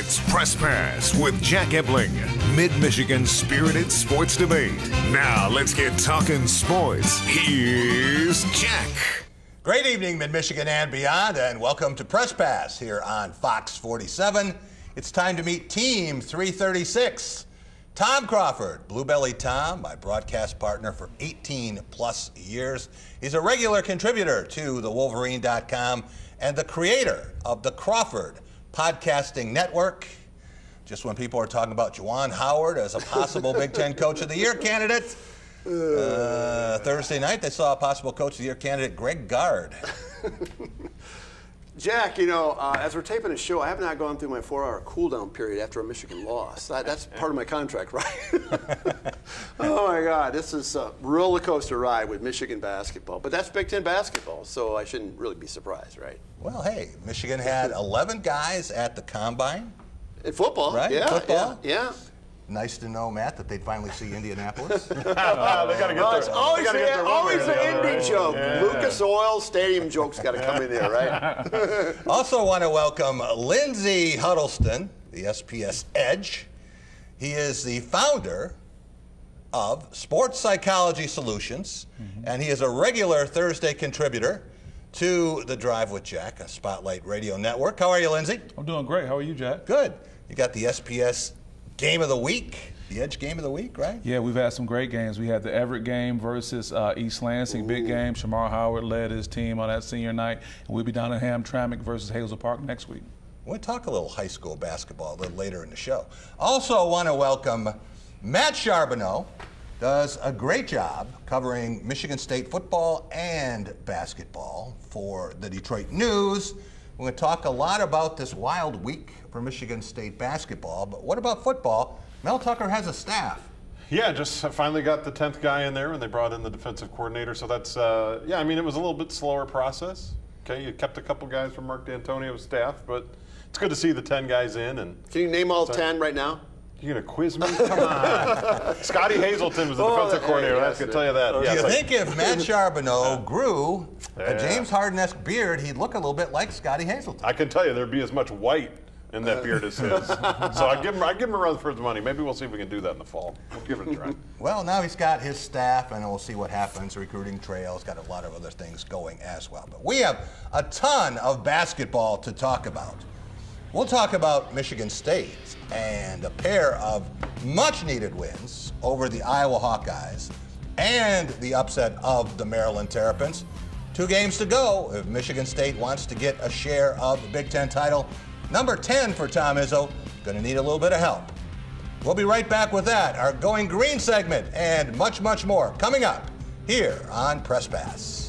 It's Press Pass with Jack Ebling, Mid-Michigan's spirited sports debate. Now let's get talking sports. Here's Jack. Great evening, Mid-Michigan and beyond, and welcome to Press Pass here on Fox 47. It's time to meet Team 336. Tom Crawford, Blue Belly Tom, my broadcast partner for 18 plus years. He's a regular contributor to thewolverine.com and the creator of the Crawford Podcasting Network. Just when people are talking about Juwan Howard as a possible Big Ten Coach of the Year candidate, Thursday night they saw a possible Coach of the Year candidate, Greg Gard. Jack, you know, as we're taping a show, I have not gone through my 4-hour cool-down period after a Michigan loss. That's part of my contract, right? Oh, my God. This is a roller coaster ride with Michigan basketball. But that's Big Ten basketball, so I shouldn't really be surprised, right? Well, hey, Michigan had 11 guys at the Combine. In football, right? Yeah, football. Yeah. Nice to know, Matt, that they'd finally see Indianapolis. They gotta get It's always the Indy joke. Yeah. Lucas Oil Stadium joke's got to come in there, right? Also want to welcome Lindsey Huddleston, the SPS Edge. He is the founder of Sports Psychology Solutions, and he is a regular Thursday contributor to The Drive with Jack, a Spotlight Radio network. How are you, Lindsey? I'm doing great. How are you, Jack? Good. You got the SPS Game of the Week, the Edge Game of the Week, right? Yeah, we've had some great games. We had the Everett game versus East Lansing, big game. Shamar Howard led his team on that senior night. And we'll be down at Hamtramck versus Hazel Park next week. We'll talk a little high school basketball a little later in the show. Also want to welcome Matt Charbonneau. Does a great job covering Michigan State football and basketball for the Detroit News. We're going to talk a lot about this wild week for Michigan State basketball, but what about football? Mel Tucker has a staff. Yeah, just finally got the 10th guy in there when they brought in the defensive coordinator. So that's, yeah, I mean, it was a little bit slower process. Okay, you kept a couple guys from Mark D'Antonio's staff, but it's good to see the 10 guys in. And Can you name all 10 right now? You're going to quiz me? Come on. Scotty Hazelton was the defensive coordinator, I can tell you that. Do you think if Matt Charbonneau grew a James Harden-esque beard, he'd look a little bit like Scotty Hazelton? I can tell you there'd be as much white in that beard as his. So I give him a run for his money. Maybe we'll see if we can do that in the fall. We'll give it a try. Well, now he's got his staff, and we'll see what happens. Recruiting trails, got a lot of other things going as well. But we have a ton of basketball to talk about. We'll talk about Michigan State and a pair of much-needed wins over the Iowa Hawkeyes and the upset of the Maryland Terrapins. 2 games to go if Michigan State wants to get a share of the Big Ten title. Number 10 for Tom Izzo, going to need a little bit of help. We'll be right back with that, our Going Green segment, and much, much more coming up here on Press Pass.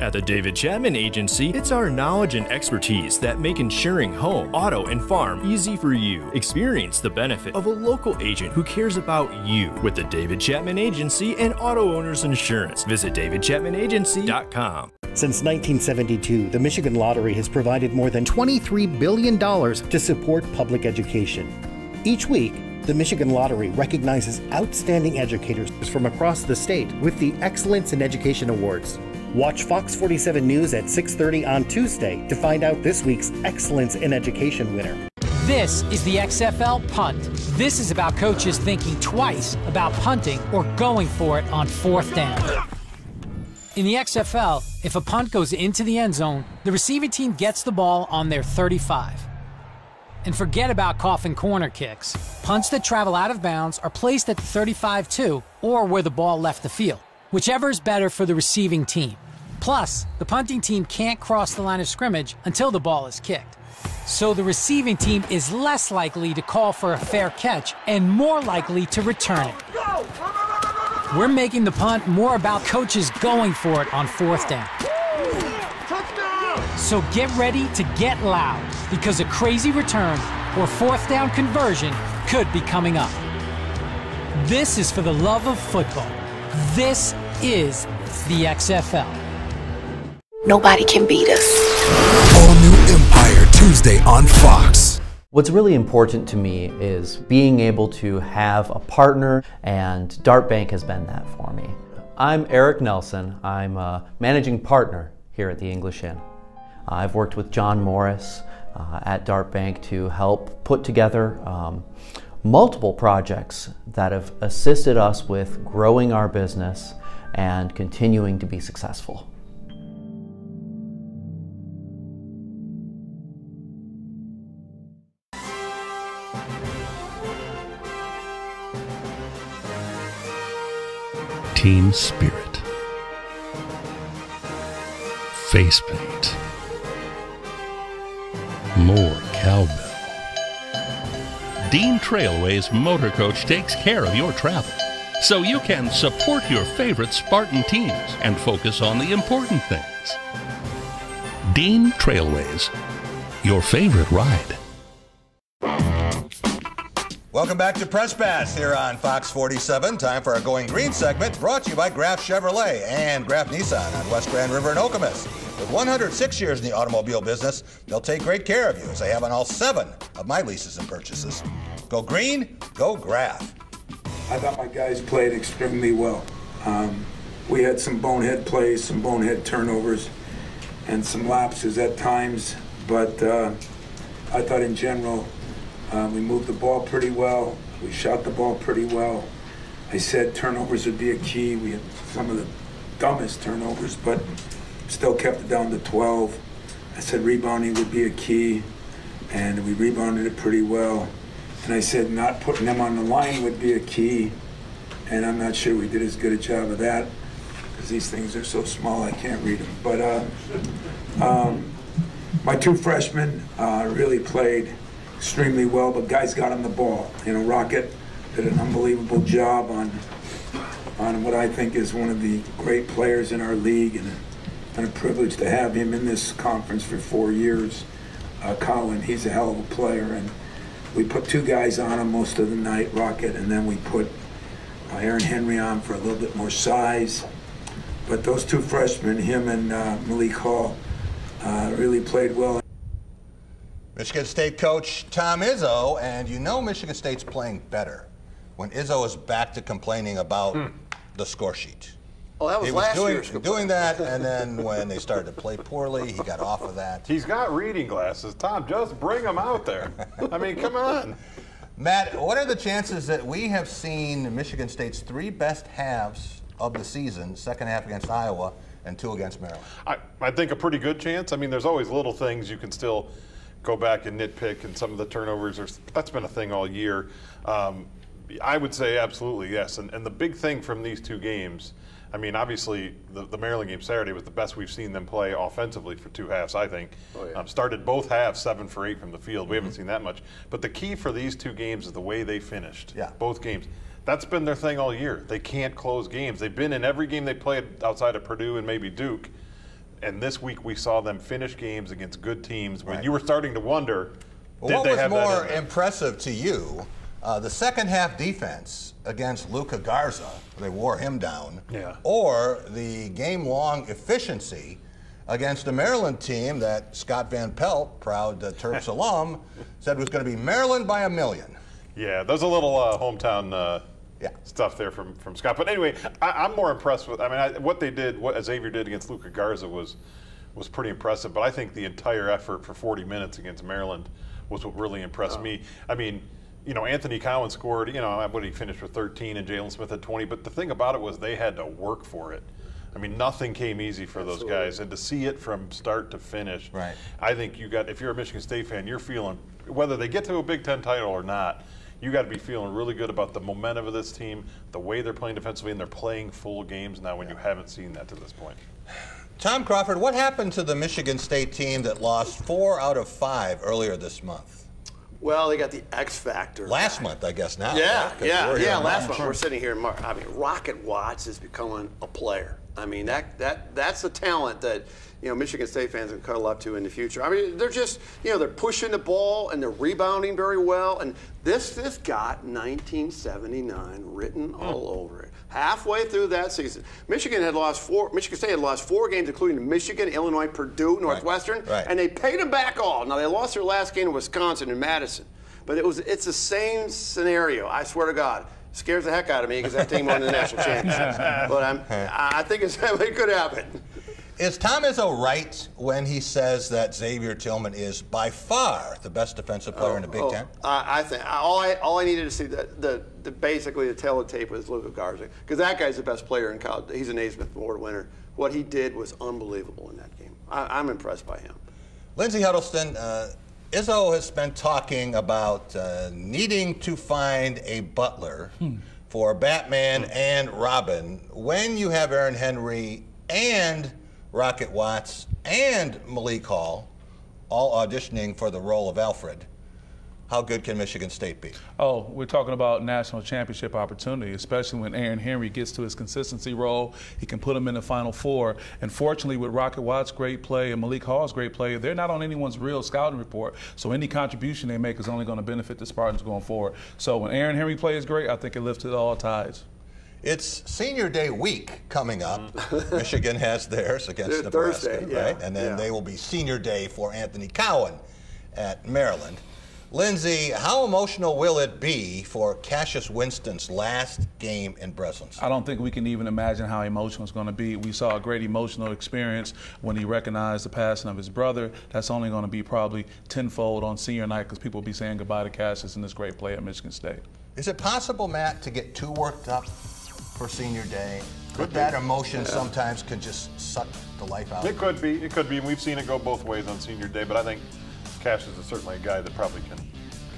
At the David Chapman Agency, it's our knowledge and expertise that make insuring home, auto, and farm easy for you. Experience the benefit of a local agent who cares about you with the David Chapman Agency and Auto Owners Insurance. Visit davidchapmanagency.com. Since 1972, the Michigan Lottery has provided more than $23 billion to support public education. Each week, the Michigan Lottery recognizes outstanding educators from across the state with the Excellence in Education Awards. Watch Fox 47 News at 6:30 on Tuesday to find out this week's Excellence in Education winner. This is the XFL Punt. This is about coaches thinking twice about punting or going for it on 4th down. In the XFL, if a punt goes into the end zone, the receiving team gets the ball on their 35. And forget about coffin corner kicks. Punts that travel out of bounds are placed at the 35 too, or where the ball left the field, whichever is better for the receiving team. Plus, the punting team can't cross the line of scrimmage until the ball is kicked. So the receiving team is less likely to call for a fair catch and more likely to return it. We're making the punt more about coaches going for it on 4th down. So get ready to get loud, because a crazy return or 4th down conversion could be coming up. This is for the love of football. This is the XFL. Nobody can beat us. All New Empire, Tuesday on Fox. What's really important to me is being able to have a partner, and Dart Bank has been that for me. I'm Eric Nelson. I'm a managing partner here at the English Inn. I've worked with John Morris at Dart Bank to help put together multiple projects that have assisted us with growing our business and continuing to be successful. Team spirit, face paint, more cowbell. Dean Trailways Motor Coach takes care of your travel, so you can support your favorite Spartan teams and focus on the important things. Dean Trailways, your favorite ride. Welcome back to Press Pass here on Fox 47. Time for our Going Green segment, brought to you by Graf Chevrolet and Graf Nissan on West Grand River in Okemos. With 106 years in the automobile business, they'll take great care of you, as they have on all 7 of my leases and purchases. Go green, go Graf. I thought my guys played extremely well. We had some bonehead plays, some bonehead turnovers, and some lapses at times, but I thought in general, we moved the ball pretty well. We shot the ball pretty well. I said turnovers would be a key. We had some of the dumbest turnovers, but still kept it down to 12. I said rebounding would be a key, and we rebounded it pretty well. And I said not putting them on the line would be a key, and I'm not sure we did as good a job of that because these things are so small I can't read them. But my 2 freshmen really played extremely well, but guys got on the ball. You know, Rocket did an unbelievable job on what I think is one of the great players in our league, and it's been a privilege to have him in this conference for 4 years. Colin, he's a hell of a player, and we put 2 guys on him most of the night, Rocket, and then we put Aaron Henry on for a little bit more size. But those 2 freshmen, him and Malik Hall, really played well. Michigan State coach Tom Izzo, and you know Michigan State's playing better when Izzo is back to complaining about the score sheet. Oh, that was last year's doing that, and then when they started to play poorly, he got off of that. He's got reading glasses. Tom, just bring them out there. I mean, come on. Matt, what are the chances that we have seen Michigan State's 3 best halves of the season, second half against Iowa and 2 against Maryland? I think a pretty good chance. I mean, there's always little things you can still go back and nitpick, and some of the turnovers, that's been a thing all year. I would say absolutely yes. And the big thing from these 2 games, I mean, obviously the Maryland game Saturday was the best we've seen them play offensively for 2 halves, I think. Oh, yeah. Started both halves 7 for 8 from the field. We haven't seen that much. But the key for these 2 games is the way they finished. Yeah. Both games. That's been their thing all year. They can't close games. They've been in every game they played outside of Purdue and maybe Duke. And this week we saw them finish games against good teams when you were starting to wonder, did they have that in them? What was more impressive to you, the second half defense against Luka Garza, they wore him down, or the game-long efficiency against a Maryland team that Scott Van Pelt, proud Terps alum, said was going to be Maryland by 1,000,000. Yeah, there's a little hometown stuff there from Scott. But anyway, I'm more impressed with, what they did, what Xavier did against Luka Garza was pretty impressive. But I think the entire effort for 40 minutes against Maryland was what really impressed me. I mean, you know, Anthony Cowan scored, you know, what he finished with 13 and Jalen Smith had 20. But the thing about it was they had to work for it. I mean, nothing came easy for those guys. And to see it from start to finish, I think if you're a Michigan State fan, you're feeling, whether they get to a Big Ten title or not, you got to be feeling really good about the momentum of this team, the way they're playing defensively, and they're playing full games now when you haven't seen that to this point. Tom Crawford, what happened to the Michigan State team that lost 4 out of 5 earlier this month? Well, they got the X factor. Last month, I guess now. Yeah, last month. We're sitting here in March. I mean, Rocket Watts is becoming a player. I mean, that's the talent that, you know, Michigan State fans can cuddle up to in the future. I mean, they're just, you know, they're pushing the ball and they're rebounding very well. And this got 1979 written all over it. Halfway through that season, Michigan State had lost 4 games, including Michigan, Illinois, Purdue, Northwestern, and they paid them back all. Now they lost their last game to Wisconsin in Madison, but it's the same scenario. I swear to God. Scares the heck out of me because that team won the national championship. But I think it could happen. Is Tom Izzo right when he says that Xavier Tillman is by far the best defensive player in the Big Ten? I think all I needed to see basically the tail of the tape was Luka Garza, because that guy's the best player in college. He's a Naismith Award winner. What he did was unbelievable in that game. I'm impressed by him. Lindsey Huddleston, Izzo has been talking about needing to find a butler for Batman and Robin when you have Aaron Henry and Rocket Watts and Malik Hall all auditioning for the role of Alfred. How good can Michigan State be? Oh, we're talking about national championship opportunity, especially when Aaron Henry gets to his consistency role. He can put him in the Final Four. And fortunately, with Rocket Watts' great play and Malik Hall's great play, they're not on anyone's real scouting report. So any contribution they make is only going to benefit the Spartans going forward. So when Aaron Henry plays great, I think it lifted all tides. It's Senior Day week coming up. Michigan has theirs against Nebraska, Thursday, right? And then they will be Senior Day for Anthony Cowan at Maryland. Lindsey, how emotional will it be for Cassius Winston's last game in Breslin? I don't think we can even imagine how emotional it's going to be. We saw a great emotional experience when he recognized the passing of his brother. That's only going to be probably tenfold on senior night because people will be saying goodbye to Cassius and this great play at Michigan State. Is it possible, Matt, to get too worked up for Senior Day? But that emotion sometimes can just suck the life out. It could be. It could be. We've seen it go both ways on Senior Day, but I think Cassius is certainly a guy that probably can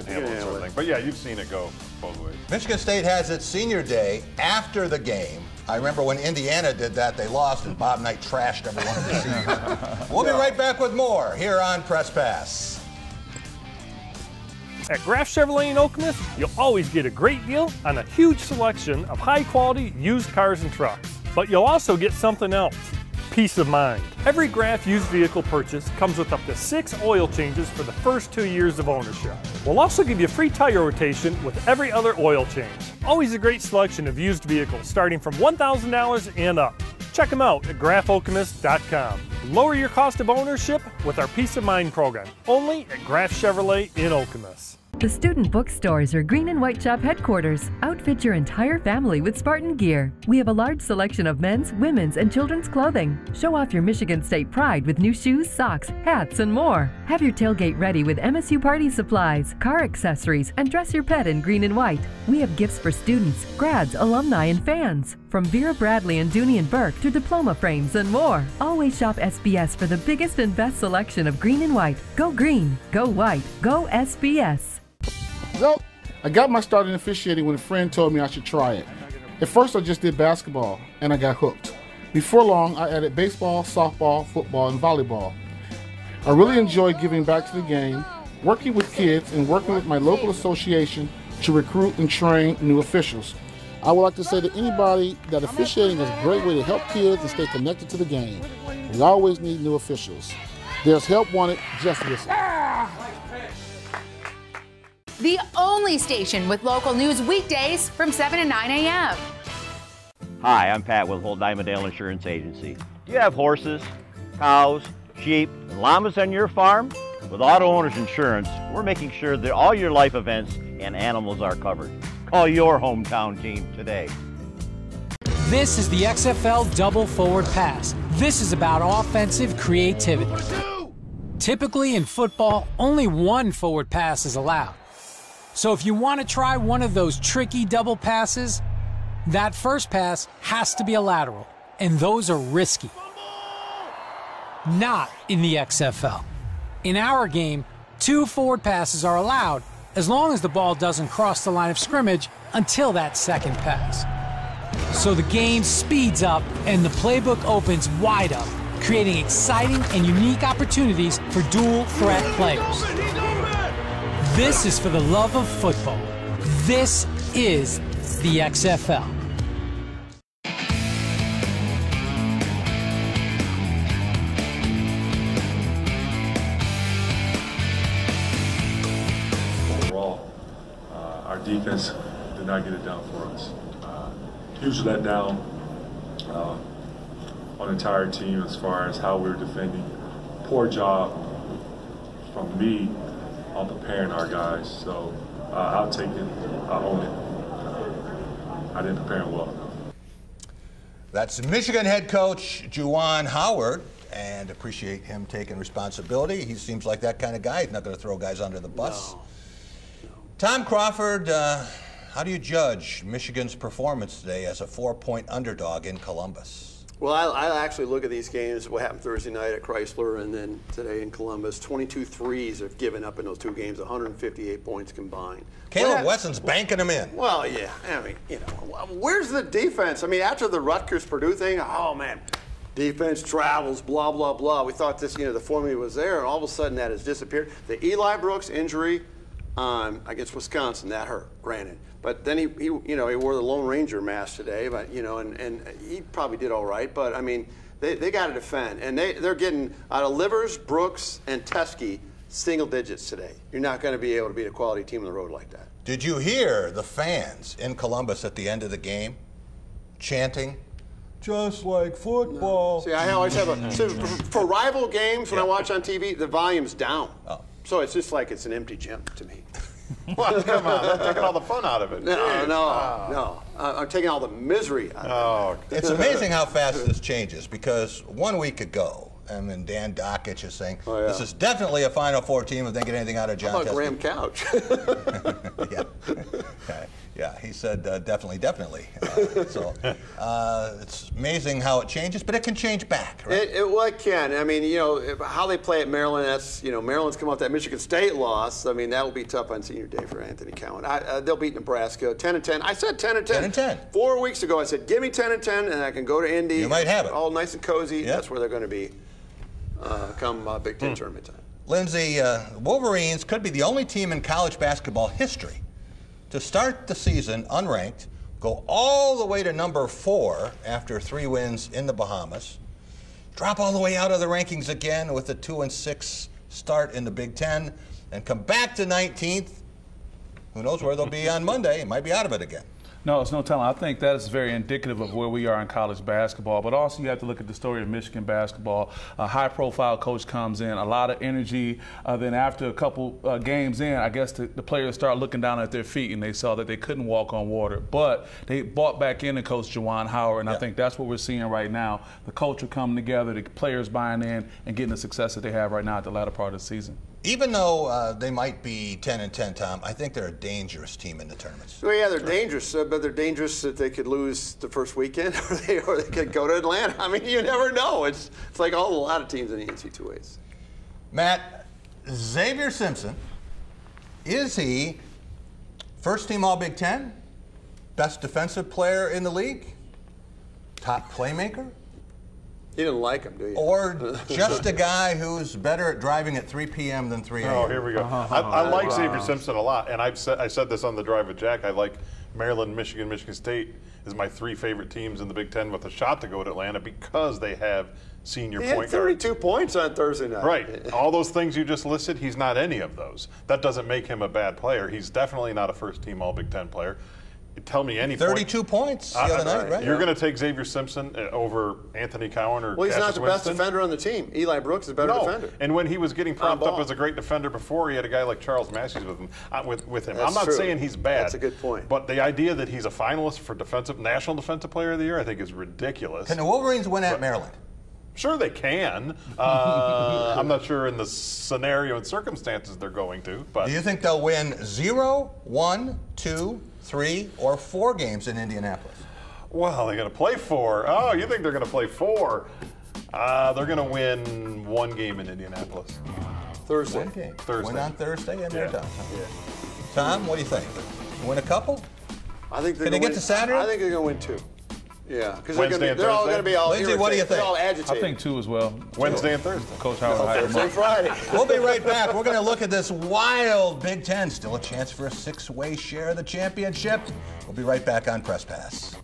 handle that sort of thing. But yeah, you've seen it go both ways. Michigan State has its Senior Day after the game. I remember when Indiana did that, they lost, and Bob Knight trashed every one of the seniors. We'll be right back with more here on Press Pass. At Graf Chevrolet in Okemos, you'll always get a great deal on a huge selection of high-quality used cars and trucks. But you'll also get something else: peace of mind. Every Graf used vehicle purchase comes with up to 6 oil changes for the first 2 years of ownership. We'll also give you free tire rotation with every other oil change. Always a great selection of used vehicles starting from $1,000 and up. Check them out at grafokemos.com. Lower your cost of ownership with our Peace of Mind program, only at Graf Chevrolet in Okemos. The Student Bookstores are Green and White Shop headquarters. Outfit your entire family with Spartan gear. We have a large selection of men's, women's, and children's clothing. Show off your Michigan State pride with new shoes, socks, hats, and more. Have your tailgate ready with MSU party supplies, car accessories, and dress your pet in green and white. We have gifts for students, grads, alumni, and fans. From Vera Bradley and Dooney and Burke to diploma frames and more. Always shop SBS for the biggest and best selection of green and white. Go green, go white, go SBS. Well, I got my start in officiating when a friend told me I should try it. At first I just did basketball, and I got hooked. Before long, I added baseball, softball, football, and volleyball. I really enjoy giving back to the game, working with kids, and working with my local association to recruit and train new officials. I would like to say to anybody that officiating is a great way to help kids and stay connected to the game. We always need new officials. There's help wanted, just listen. The only station with local news weekdays from 7 to 9 a.m. Hi, I'm Pat with Old Dimondale Insurance Agency. Do you have horses, cows, sheep, and llamas on your farm? With Auto Owners Insurance, we're making sure that all your life events and animals are covered. Call your hometown team today. This is the XFL Double Forward Pass. This is about offensive creativity. Typically in football, only one forward pass is allowed. So if you want to try one of those tricky double passes, that first pass has to be a lateral, and those are risky. Not in the XFL. In our game, 2 forward passes are allowed as long as the ball doesn't cross the line of scrimmage until that second pass. So the game speeds up and the playbook opens wide up, creating exciting and unique opportunities for dual threat players. This is for the love of football. This is the XFL. Overall, our defense did not get it done for us. Huge letdown on the entire team as far as how we were defending. Poor job from me on preparing our guys, so I'll take it, I'll own it. I didn't prepare well enough. That's Michigan head coach Juwan Howard, and appreciate him taking responsibility. He seems like that kind of guy. He's not going to throw guys under the bus. No. Tom Crawford, how do you judge Michigan's performance today as a 4-point underdog in Columbus? Well, I actually look at these games, what happened Thursday night at Chrysler and then today in Columbus. 22 threes have given up in those two games, 158 points combined. Caleb Wesson's banking them in. Well, yeah. I mean, you know, where's the defense? I mean, after the Rutgers-Purdue thing, oh, man, defense travels, blah, blah, blah. We thought this, you know, the formula was there, and all of a sudden that has disappeared. The Eli Brooks injury against Wisconsin, that hurt, granted. But then he wore the Lone Ranger mask today, but and he probably did all right. But I mean, they got to defend, and they're getting out of Livers, Brooks, and Teskey single digits today. You're not going to be able to beat a quality team on the road like that. Did you hear the fans in Columbus at the end of the game chanting, "Just like football"? No. See, I always have for rival games when I watch on TV, the volume's down. Oh. So it's just like it's an empty gym to me. Well, come on, they're taking all the fun out of it. No. I'm taking all the misery out of it. It's amazing how fast this changes, because 1 week ago, and then Dan Dockich is saying, this is definitely a Final Four team if they get anything out of John Teskey. Graham Couch. Yeah, he said definitely. So it's amazing how it changes, but it can change back, right? It can. I mean, how they play at Maryland, that's, Maryland's come off that Michigan State loss. I mean, that will be tough on senior day for Anthony Cowan. They'll beat Nebraska 10-10. I said 10-10. 10-10. 4 weeks ago, I said, give me 10-10, and I can go to Indy. You might have it. All nice and cozy. Yep. That's where they're going to be come Big Ten tournament time. Lindsay, Wolverines could be the only team in college basketball history to start the season unranked, go all the way to number 4 after 3 wins in the Bahamas, drop all the way out of the rankings again with a 2-6 start in the Big Ten, and come back to 19th. Who knows where they'll be on Monday? It might be out of it again. No, it's no telling. I think that is very indicative of where we are in college basketball. But also you have to look at the story of Michigan basketball. A high-profile coach comes in, a lot of energy. Then after a couple games in, I guess the players start looking down at their feet, and they saw that they couldn't walk on water. But they bought back in and Coach Juwan Howard, and I think that's what we're seeing right now. The culture coming together, the players buying in, and getting the success that they have right now at the latter part of the season. Even though they might be 10-10, Tom, I think they're a dangerous team in the tournaments. Well, yeah, they're dangerous, but they're dangerous that they could lose the first weekend, or they could go to Atlanta. I mean, you never know. It's like a lot of teams in the NC2As. Matt, Xavier Simpson, is he first team All Big Ten, best defensive player in the league, top playmaker? You didn't like him, do you? Or just a guy who's better at driving at 3 p.m. than 3 a.m. Oh, here we go. I like Xavier Simpson a lot, and I said this on the drive with Jack. I like Maryland, Michigan, Michigan State is my 3 favorite teams in the Big Ten with a shot to go to Atlanta because they have senior point guard. 32 points on Thursday night. Right. All those things you just listed, he's not any of those. That doesn't make him a bad player. He's definitely not a first-team All-Big Ten player. Tell me any 32 points the other night, right? You're going to take Xavier Simpson over Anthony Cowan or Well, he's not Cassius the Winston? best defender on the team. Eli Brooks is a better defender. And when he was getting propped up as a great defender before, he had a guy like Charles Massey with him. That's I'm not true. saying he's bad. That's a good point. But the idea that he's a finalist for National Defensive Player of the Year, I think is ridiculous. Can the Wolverines win at Maryland? Sure they can. I'm not sure in the scenario and circumstances they're going to. But do you think they'll win 0, 1, 2, 3, or 4 games in Indianapolis? Well, they're going to play 4. Oh, you think they're going to play 4? They're going to win 1 game in Indianapolis. Thursday. 1 game. Thursday. Win on Thursday and they're done. Yeah. Tom, what do you think? Win a couple? I think they're Can they get to Saturday? I think they're going to win 2. Yeah, because they're all going to be all Lindsay, irritated. what do you think? They're all agitated. I think 2 as well. Wednesday and Thursday. Coach Howard. Thursday and Friday. We'll be right back. We're going to look at this wild Big Ten. Still a chance for a 6-way share of the championship. We'll be right back on Press Pass.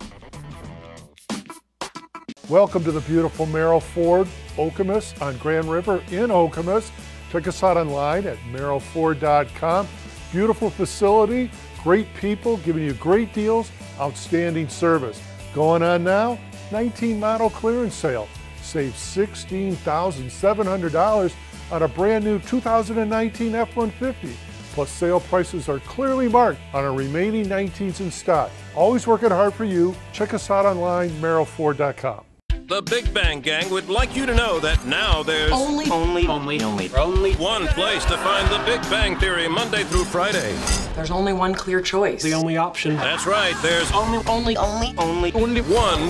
Welcome to the beautiful Merrill Ford Okemos on Grand River in Okemos. Check us out online at merrillford.com. Beautiful facility, great people giving you great deals, outstanding service. Going on now, 19 model clearance sale. Save $16,700 on a brand new 2019 F-150. Plus, sale prices are clearly marked on our remaining 19s in stock. Always working hard for you. Check us out online, merrillford.com. The Big Bang Gang would like you to know that now there's only one place to find the Big Bang Theory Monday through Friday. There's only one clear choice. The only option. That's right. There's only one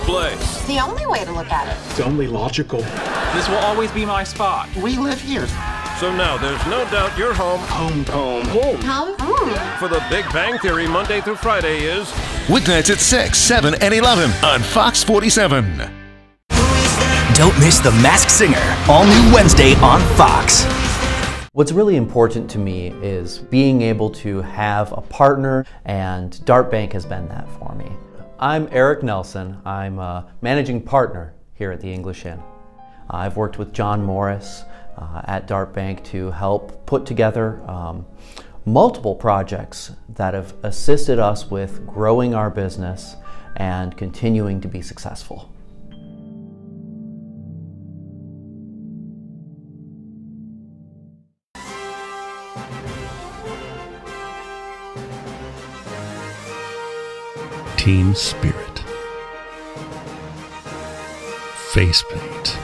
place. The only way to look at it. It's only logical. This will always be my spot. We live here. So now there's no doubt your home. For the Big Bang Theory Monday through Friday is Weeknights at 6, 7, and 11 on Fox 47. Don't miss The Masked Singer, all new Wednesday on Fox. What's really important to me is being able to have a partner, and Dart Bank has been that for me. I'm Eric Nelson. I'm a managing partner here at the English Inn. I've worked with John Morris at Dart Bank to help put together multiple projects that have assisted us with growing our business and continuing to be successful. Team spirit, face paint,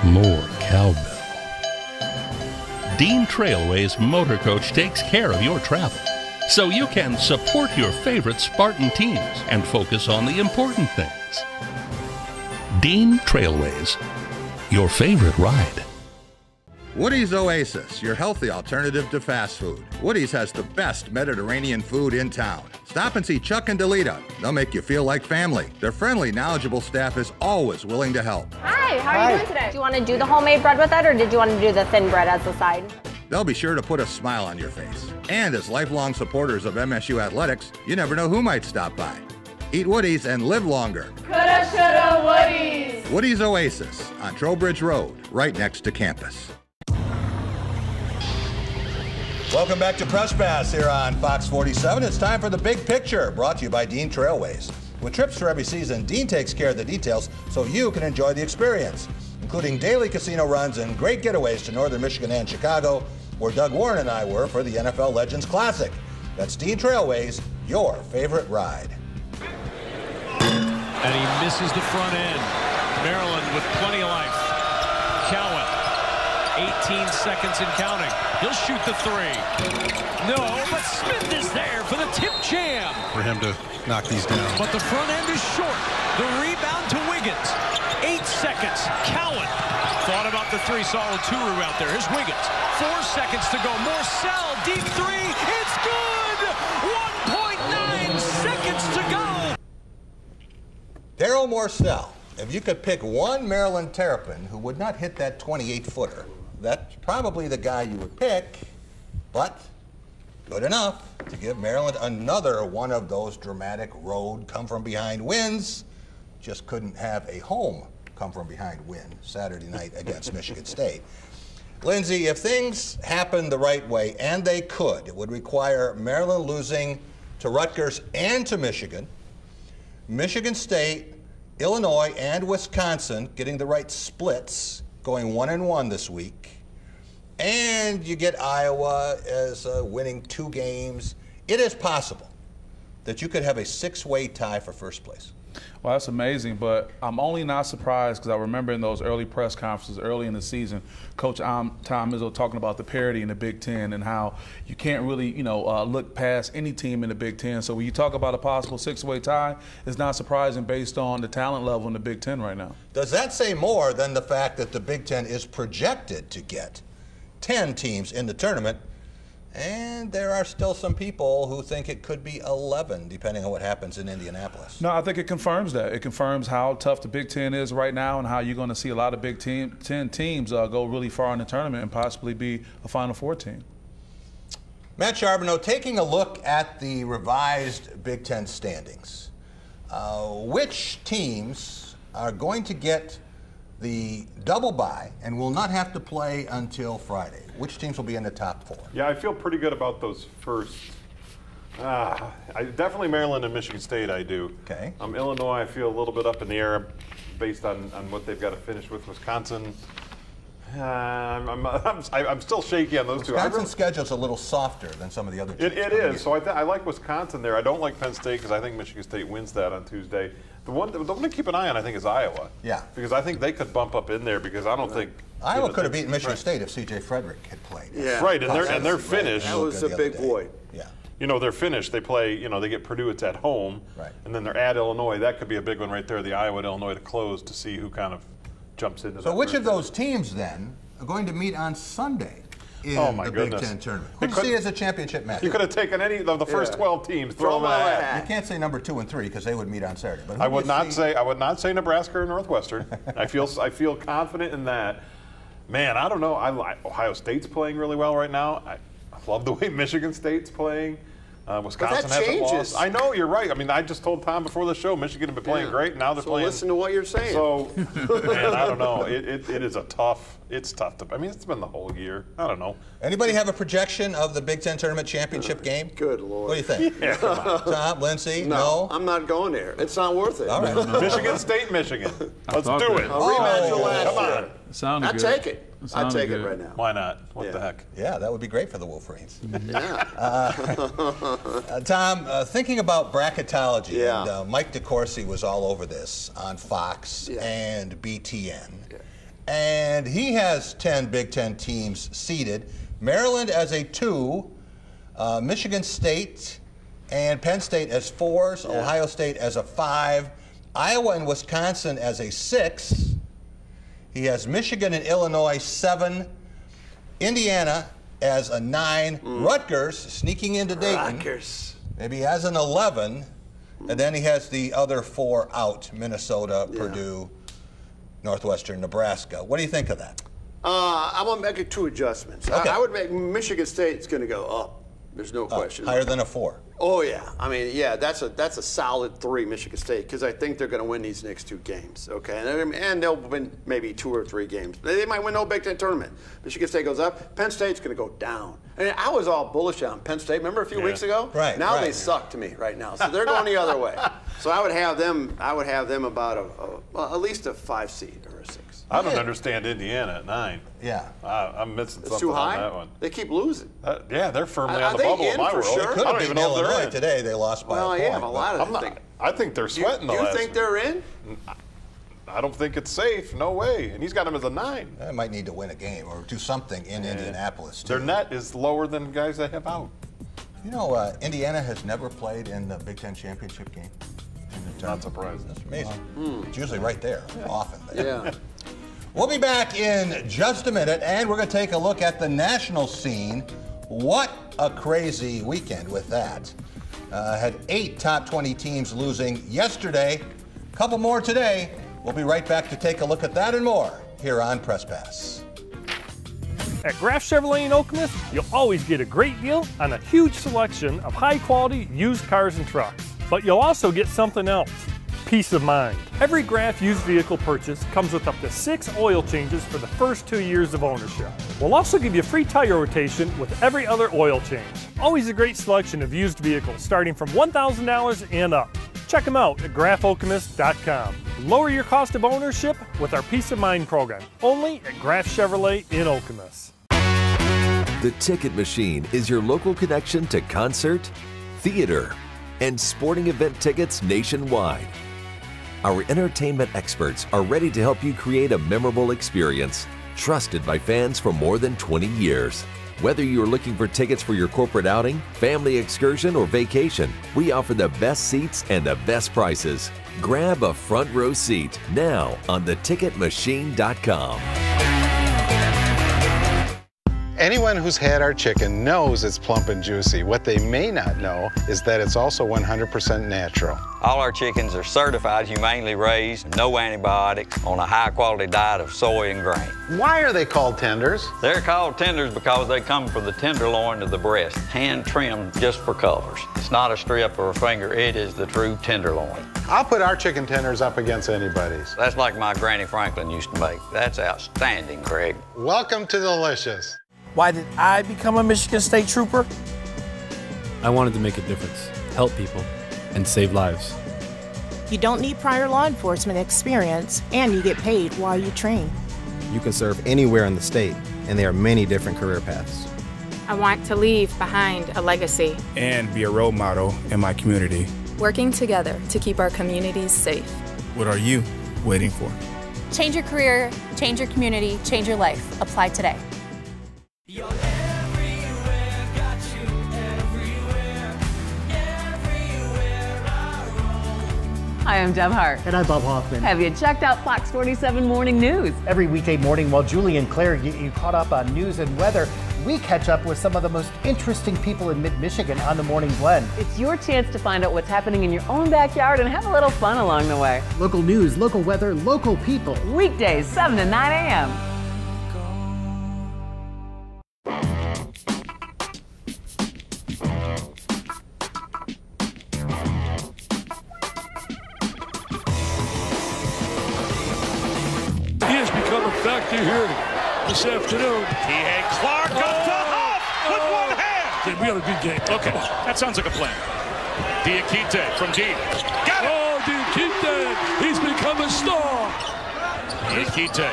more cowbell. Dean Trailways Motor Coach takes care of your travel, so you can support your favorite Spartan teams and focus on the important things. Dean Trailways, your favorite ride. Woody's Oasis, your healthy alternative to fast food. Woody's has the best Mediterranean food in town. Stop and see Chuck and Delita. They'll make you feel like family. Their friendly, knowledgeable staff is always willing to help. Hi, how are you doing today? Do you want to do the homemade bread with it, or did you want to do the thin bread as the side? They'll be sure to put a smile on your face. And as lifelong supporters of MSU athletics, you never know who might stop by. Eat Woody's and live longer. Coulda, shoulda, Woody's. Woody's Oasis on Trowbridge Road, right next to campus. Welcome back to Press Pass here on Fox 47. It's time for The Big Picture, brought to you by Dean Trailways. With trips for every season, Dean takes care of the details so you can enjoy the experience, including daily casino runs and great getaways to northern Michigan and Chicago, where Doug Warren and I were for the NFL Legends Classic. That's Dean Trailways, your favorite ride. And he misses the front end. Maryland with plenty of life. Cowan, 18 seconds and counting. He'll shoot the three. No, but Smith is there for the tip jam. For him to knock these down. But the front end is short. The rebound to Wiggins. 8 seconds. Cowan thought about the three. Saw Oturu out there. Here's Wiggins. 4 seconds to go. Morsell, deep three. It's good! 1.9 seconds to go. Daryl Morsell. If you could pick one Maryland Terrapin who would not hit that 28-footer, that's probably the guy you would pick, but good enough to give Maryland another one of those dramatic road come-from-behind wins. Just couldn't have a home come-from-behind win Saturday night against Michigan State. Lindsay, if things happened the right way, and they could, it would require Maryland losing to Rutgers and to Michigan, Michigan State, Illinois, and Wisconsin getting the right splits, going 1-1 this week, and you get Iowa as winning 2 games. It is possible that you could have a 6-way tie for first place. Well, that's amazing, but I'm only not surprised because I remember in those early press conferences early in the season, Coach Tom Izzo talking about the parity in the Big Ten and how you can't really, look past any team in the Big Ten. So when you talk about a possible 6-way tie, it's not surprising based on the talent level in the Big Ten right now. Does that say more than the fact that the Big Ten is projected to get 10 teams in the tournament? And there are still some people who think it could be 11, depending on what happens in Indianapolis. No, I think it confirms that. It confirms how tough the Big Ten is right now and how you're going to see a lot of Big Ten teams go really far in the tournament and possibly be a Final Four team. Matt Charbonneau, taking a look at the revised Big Ten standings, which teams are going to get the double bye and will not have to play until Friday? Which teams will be in the top 4? Yeah, I feel pretty good about those first. Definitely Maryland and Michigan State, I do. Okay. Illinois, I feel a little bit up in the air based on what they've got to finish with. Wisconsin, I'm still shaky on those two. Wisconsin's schedule's a little softer than some of the other teams. It is. So I like Wisconsin there. I don't like Penn State because I think Michigan State wins that on Tuesday. The one to keep an eye on, I think, is Iowa. Yeah. Because I think they could bump up in there because I don't think Iowa could have beaten Michigan State if C.J. Frederick had played. Yeah. Right, and they're finished. That was a big void. Yeah. They're finished. They play, they get Purdue, it's at home. Right. And then they're at Illinois. That could be a big one right there, the Iowa to Illinois to close to see who kind of jumps into that. So which of those teams, then, are going to meet on Sunday in the Big Ten tournament? Who do you see as a championship match? You could have taken any of the first 12 teams, throw them in a hat. You can't say number 2 and 3 because they would meet on Saturday. But I would not say Nebraska or Northwestern. I feel confident in that. Man, I don't know. Ohio State's playing really well right now. I love the way Michigan State's playing. Wisconsin hasn't lost. I know, you're right. I mean, I just told Tom before the show, Michigan have been playing great. Now they're playing. Listen to what you're saying. So, man, I don't know. It is it's tough to. I mean, it's been the whole year. I don't know. Anybody have a projection of the Big Ten tournament championship game? Good Lord. What do you think? Yeah, come on. Tom, Lindsay? No. I'm not going there. It's not worth it. All right. Michigan State, Michigan. Let's do it. A rematch of last year. Sounded I'd good. take it. I'd take it right now. Why not? What the heck? Yeah, that would be great for the Wolverines. Yeah. Tom, thinking about bracketology, and Mike DeCourcy was all over this on Fox and BTN. Yeah. And he has 10 Big Ten teams seeded. Maryland as a 2, Michigan State and Penn State as 4s, Ohio State as a 5, Iowa and Wisconsin as a 6. He has Michigan and Illinois 7, Indiana as a 9, Rutgers sneaking into Dayton. Maybe as an 11, and then he has the other 4 out: Minnesota, Purdue, Northwestern, Nebraska. What do you think of that? I'm going to make 2 adjustments. Okay. I would make Michigan State's going to go up. There's no question. Higher than a 4. Oh yeah, I mean, that's a solid 3, Michigan State, because I think they're going to win these next 2 games. Okay, and they'll win maybe 2 or 3 games. They might win no Big Ten tournament. Michigan State goes up. Penn State's going to go down. And I was all bullish on Penn State. Remember a few weeks ago? Right. Now they suck to me right now. So they're going the other way. So I would have them. About at least a 5 seed or a 6. I don't understand Indiana at 9. Yeah. I'm missing It's something too high? on that one. They keep losing. Yeah, they're firmly Are on the they bubble in in my for world. sure? I don't even know if they're in. Today they lost by a point. Yeah, a lot of them. I think they're sweating the last. You think they're in? I don't think it's safe. No way. And he's got him as a 9. They might need to win a game or do something in Indianapolis, too. Their net is lower than guys they have out. You know, Indiana has never played in the Big Ten championship game. Not surprised. That's amazing. It's usually right there, often there. Yeah. We'll be back in just a minute, and we're going to take a look at the national scene. What a crazy weekend with that. Had 8 top 20 teams losing yesterday. A couple more today. We'll be right back to take a look at that and more here on Press Pass. At Graf Chevrolet in Okemos, you'll always get a great deal on a huge selection of high-quality used cars and trucks. But you'll also get something else: peace of mind. Every Graf used vehicle purchase comes with up to 6 oil changes for the first 2 years of ownership. We'll also give you free tire rotation with every other oil change. Always a great selection of used vehicles starting from $1,000 and up. Check them out at grafokemos.com. Lower your cost of ownership with our Peace of Mind program, only at Graf Chevrolet in Okemos. The Ticket Machine is your local connection to concert, theater, and sporting event tickets nationwide. Our entertainment experts are ready to help you create a memorable experience, trusted by fans for more than 20 years. Whether you're looking for tickets for your corporate outing, family excursion, or vacation, we offer the best seats and the best prices. Grab a front row seat now on theticketmachine.com. Anyone who's had our chicken knows it's plump and juicy. What they may not know is that it's also 100% natural. All our chickens are certified, humanely raised, no antibiotics, on a high-quality diet of soy and grain. Why are they called tenders? They're called tenders because they come from the tenderloin of the breast, hand-trimmed just for colors. It's not a strip or a finger, it is the true tenderloin. I'll put our chicken tenders up against anybody's. That's like my Granny Franklin used to make. That's outstanding, Craig. Welcome to Delicious. Why did I become a Michigan State Trooper? I wanted to make a difference, help people, and save lives. You don't need prior law enforcement experience, and you get paid while you train. You can serve anywhere in the state, and there are many different career paths. I want to leave behind a legacy and be a role model in my community. Working together to keep our communities safe. What are you waiting for? Change your career, change your community, change your life. Apply today. Hi, I'm Deb Hart. And I'm Bob Hoffman. Have you checked out Fox 47 Morning News? Every weekday morning while Julie and Claire get you caught up on news and weather, we catch up with some of the most interesting people in mid-Michigan on the Morning Blend. It's your chance to find out what's happening in your own backyard and have a little fun along the way. Local news, local weather, local people. Weekdays, 7 to 9 a.m. Factor here this afternoon. T.A. Clark up to Huff with one hand. Okay, we got a good game. Okay, that sounds like a plan. Diakite from deep. Got it. Oh, Diakite, he's become a star. Diakite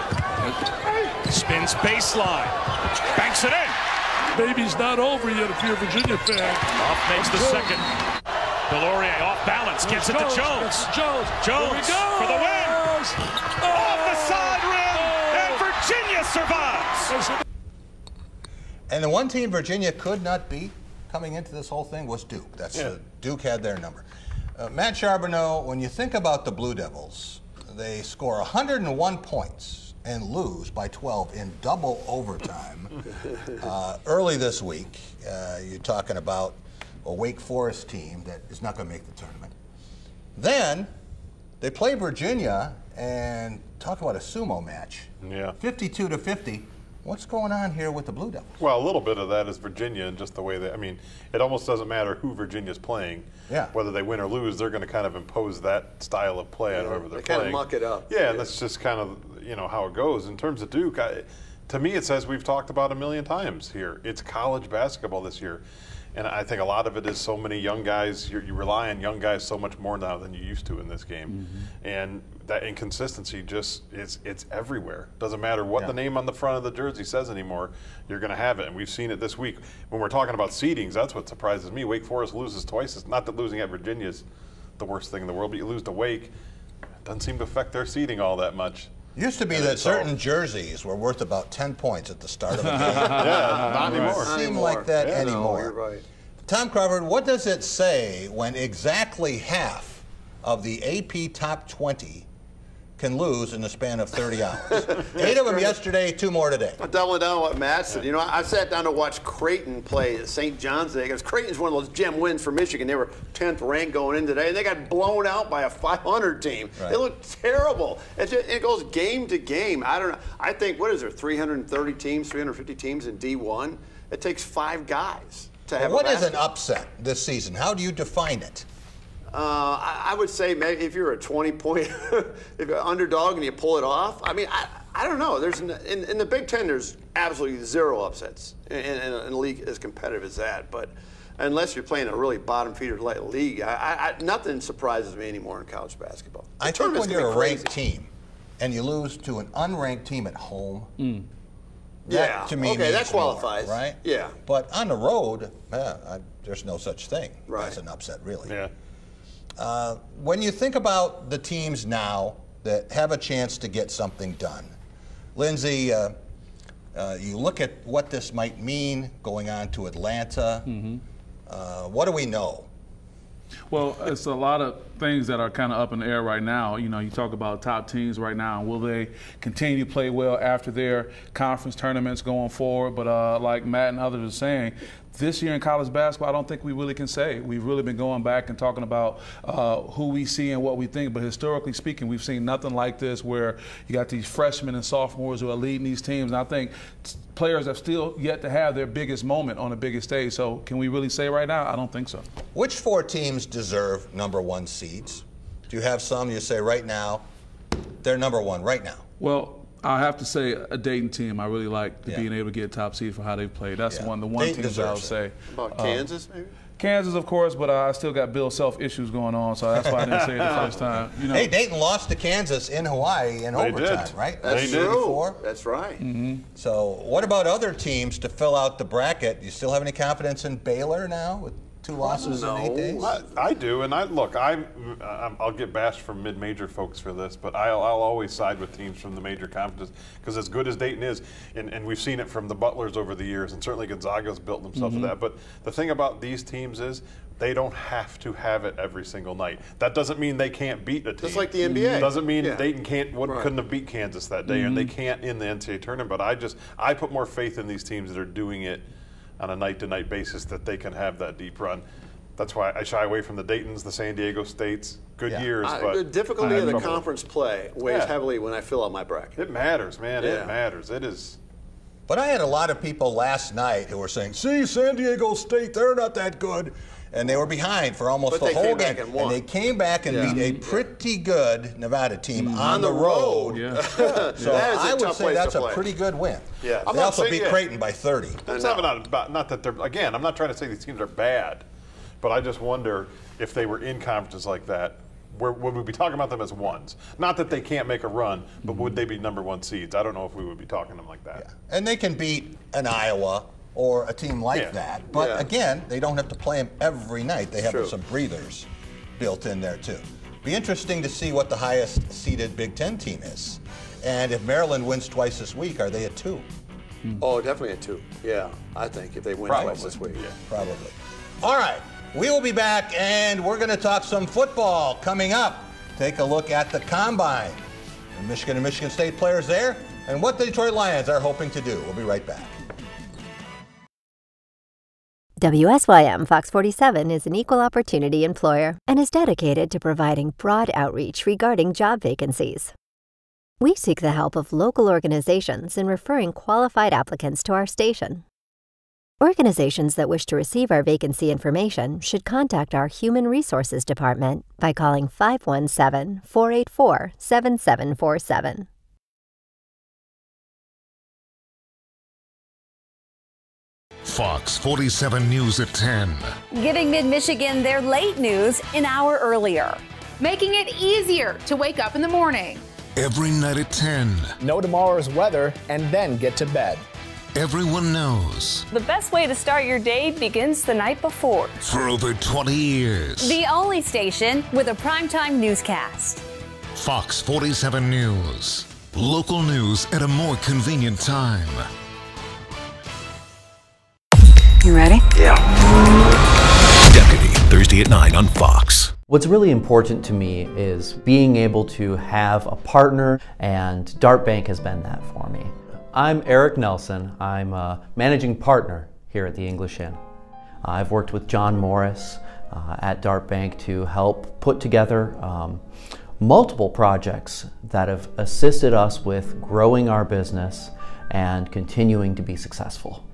spins baseline, banks it in. Baby's not over yet if you're a Virginia fan. Off makes the second. Delorier off balance, gets it to Jones. Jones for the win. Off the side rim. Virginia survives. And the one team Virginia could not beat coming into this whole thing was Duke. Duke had their number. Matt Charbonneau, when you think about the Blue Devils, they score 101 points and lose by 12 in double overtime. Early this week, you're talking about a Wake Forest team that is not going to make the tournament. Then they play Virginia and talk about a sumo match. Yeah. 52-50. What's going on here with the Blue Devils? Well, a little bit of that is Virginia and just the way I mean, it almost doesn't matter who Virginia's playing. Yeah. Whether they win or lose, they're going to kind of impose that style of play on whoever they're playing. They playing. kind of muck it up. Yeah, and that's just kind of, how it goes. In terms of Duke, to me, it says we've talked about a million times here. It's college basketball this year. And I think a lot of it is so many young guys. You rely on young guys so much more now than you used to in this game. Mm-hmm. And that inconsistency it's everywhere. Doesn't matter what the name on the front of the jersey says anymore, you're going to have it. And we've seen it this week. When we're talking about seedings, that's what surprises me. Wake Forest loses twice. It's not that losing at Virginia is the worst thing in the world, but you lose to Wake. It doesn't seem to affect their seeding all that much. Used to be that certain jerseys were worth about 10 points at the start of a game. Yeah, not anymore. It doesn't seem like that anymore. No, you're right. Tom Crawford, what does it say when exactly half of the AP Top 20 can lose in the span of 30 hours? 8 of them yesterday, 2 more today. I'm doubling down on what Matt said. I sat down to watch Creighton play at St. John's today because Creighton's one of those gem wins for Michigan. They were 10th ranked going in today, and they got blown out by a 500 team. Right. It looked terrible. It goes game to game. I don't know. I think, what is there, 330 teams, 350 teams in D1? It takes 5 guys to have What is an upset this season? How do you define it? I would say maybe if you're a 20-point if you're underdog and you pull it off. I mean, I don't know. There's in the Big Ten, there's absolutely 0 upsets in a league as competitive as that. But unless you're playing a really bottom feeder league, nothing surprises me anymore in college basketball. I think when you're a ranked team and you lose to an unranked team at home, that to me means that qualifies, more, right? Yeah. But on the road, there's no such thing as an upset, really. Yeah. When you think about the teams now that have a chance to get something done, Lindsay, you look at what this might mean going on to Atlanta. What do we know? Well, it's a lot of things that are kind of up in the air right now. You talk about top teams right now. Will they continue to play well after their conference tournaments going forward? But like Matt and others are saying, this year in college basketball, I don't think we really can say. We've really been going back and talking about who we see and what we think. But historically speaking, we've seen nothing like this where you got these freshmen and sophomores who are leading these teams. And I think players have still yet to have their biggest moment on the biggest stage. So can we really say right now? I don't think so. Which 4 teams deserve #1 seeds? Do you have some you say right now they're #1 right now? Well, I have to say a Dayton team I really like being able to get top seed for how they've played. That's the one Dayton teams I would say. About Kansas, maybe? Kansas, of course, but I still got Bill Self issues going on, so that's why I didn't say it the first time. You know. Hey, Dayton lost to Kansas in Hawaii in overtime, right? That's true. That's right. So what about other teams to fill out the bracket? Do you still have any confidence in Baylor now with 2 losses in 8 days? I do, and I'll get bashed from mid-major folks for this, but I'll always side with teams from the major conferences because as good as Dayton is, and we've seen it from the Butlers over the years, and certainly Gonzaga's built themselves to that. But the thing about these teams is they don't have to have it every single night. That doesn't mean they can't beat a team. Just like the NBA. Doesn't mean Dayton couldn't have beat Kansas that day, and they can't in the NCAA tournament. But I put more faith in these teams that are doing it on a night-to-night basis that they can have that deep run. That's why I shy away from the Daytons, the San Diego States. Good years, but the difficulty of the conference play weighs heavily when I fill out my bracket. It matters, man. It matters. It is. But I had a lot of people last night who were saying, see, San Diego State, they're not that good. And they were behind for almost the whole game. And they came back and beat a pretty good Nevada team on the road. So I would say that's a pretty good win. Yeah. They also beat Creighton by 30. It's not that they're, again, I'm not trying to say these teams are bad, but I just wonder if they were in conferences like that, would we be talking about them as ones? Not that they can't make a run, but would they be #1 seeds? I don't know if we would be talking them like that. Yeah. And they can beat an Iowa or a team like that. But again, they don't have to play them every night. They have some breathers built in there too. Be interesting to see what the highest seeded Big Ten team is. And if Maryland wins twice this week, are they at 2? Oh, definitely at 2. Yeah, I think if they win twice this week. Yeah. Probably. All right, we will be back and we're going to talk some football coming up. Take a look at the Combine. The Michigan and Michigan State players there and what the Detroit Lions are hoping to do. We'll be right back. WSYM Fox 47 is an equal opportunity employer and is dedicated to providing broad outreach regarding job vacancies. We seek the help of local organizations in referring qualified applicants to our station. Organizations that wish to receive our vacancy information should contact our Human Resources Department by calling 517-484-7747. Fox 47 News at 10. Giving Mid-Michigan their late news an hour earlier. Making it easier to wake up in the morning. Every night at 10. Know tomorrow's weather and then get to bed. Everyone knows. The best way to start your day begins the night before. For over 20 years. The only station with a primetime newscast. Fox 47 News. Local news at a more convenient time. You ready? Yeah. Deputy, Thursday at 9 on Fox. What's really important to me is being able to have a partner, and Dart Bank has been that for me. I'm Eric Nelson. I'm a managing partner here at the English Inn. I've worked with John Morris at Dart Bank to help put together multiple projects that have assisted us with growing our business and continuing to be successful.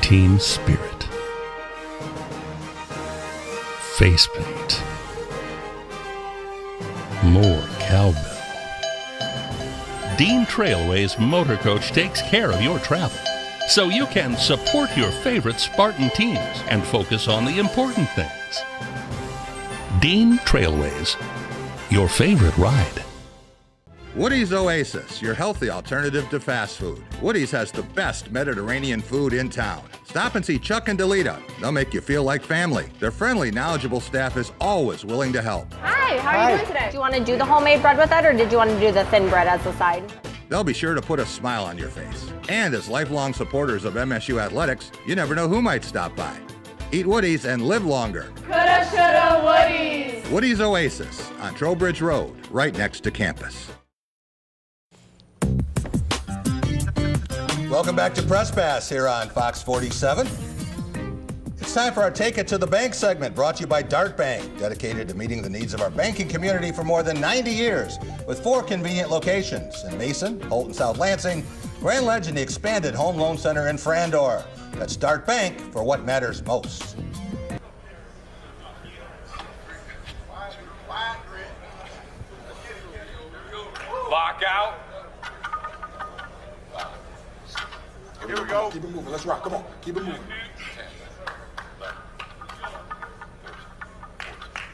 Team spirit, face paint, more cowbell. Dean Trailways Motor Coach takes care of your travel, so you can support your favorite Spartan teams and focus on the important things. Dean Trailways, your favorite ride. Woody's Oasis, your healthy alternative to fast food. Woody's has the best Mediterranean food in town. Stop and see Chuck and Delita. They'll make you feel like family. Their friendly, knowledgeable staff is always willing to help. Hi, how are you doing today? Do you want to do the homemade bread with it, or did you want to do the thin bread as a side? They'll be sure to put a smile on your face. And as lifelong supporters of MSU athletics, you never know who might stop by. Eat Woody's and live longer. Coulda, shoulda, Woody's. Woody's Oasis on Trowbridge Road, right next to campus. Welcome back to Press Pass here on Fox 47. It's time for our Take It to the Bank segment, brought to you by Dart Bank, dedicated to meeting the needs of our banking community for more than 90 years, with 4 convenient locations in Mason, Holt and South Lansing, Grand Ledge, and the expanded Home Loan Center in Frandor. That's Dart Bank for what matters most. rock out. Here we go. Keep it moving. Let's rock. Come on. Keep it moving.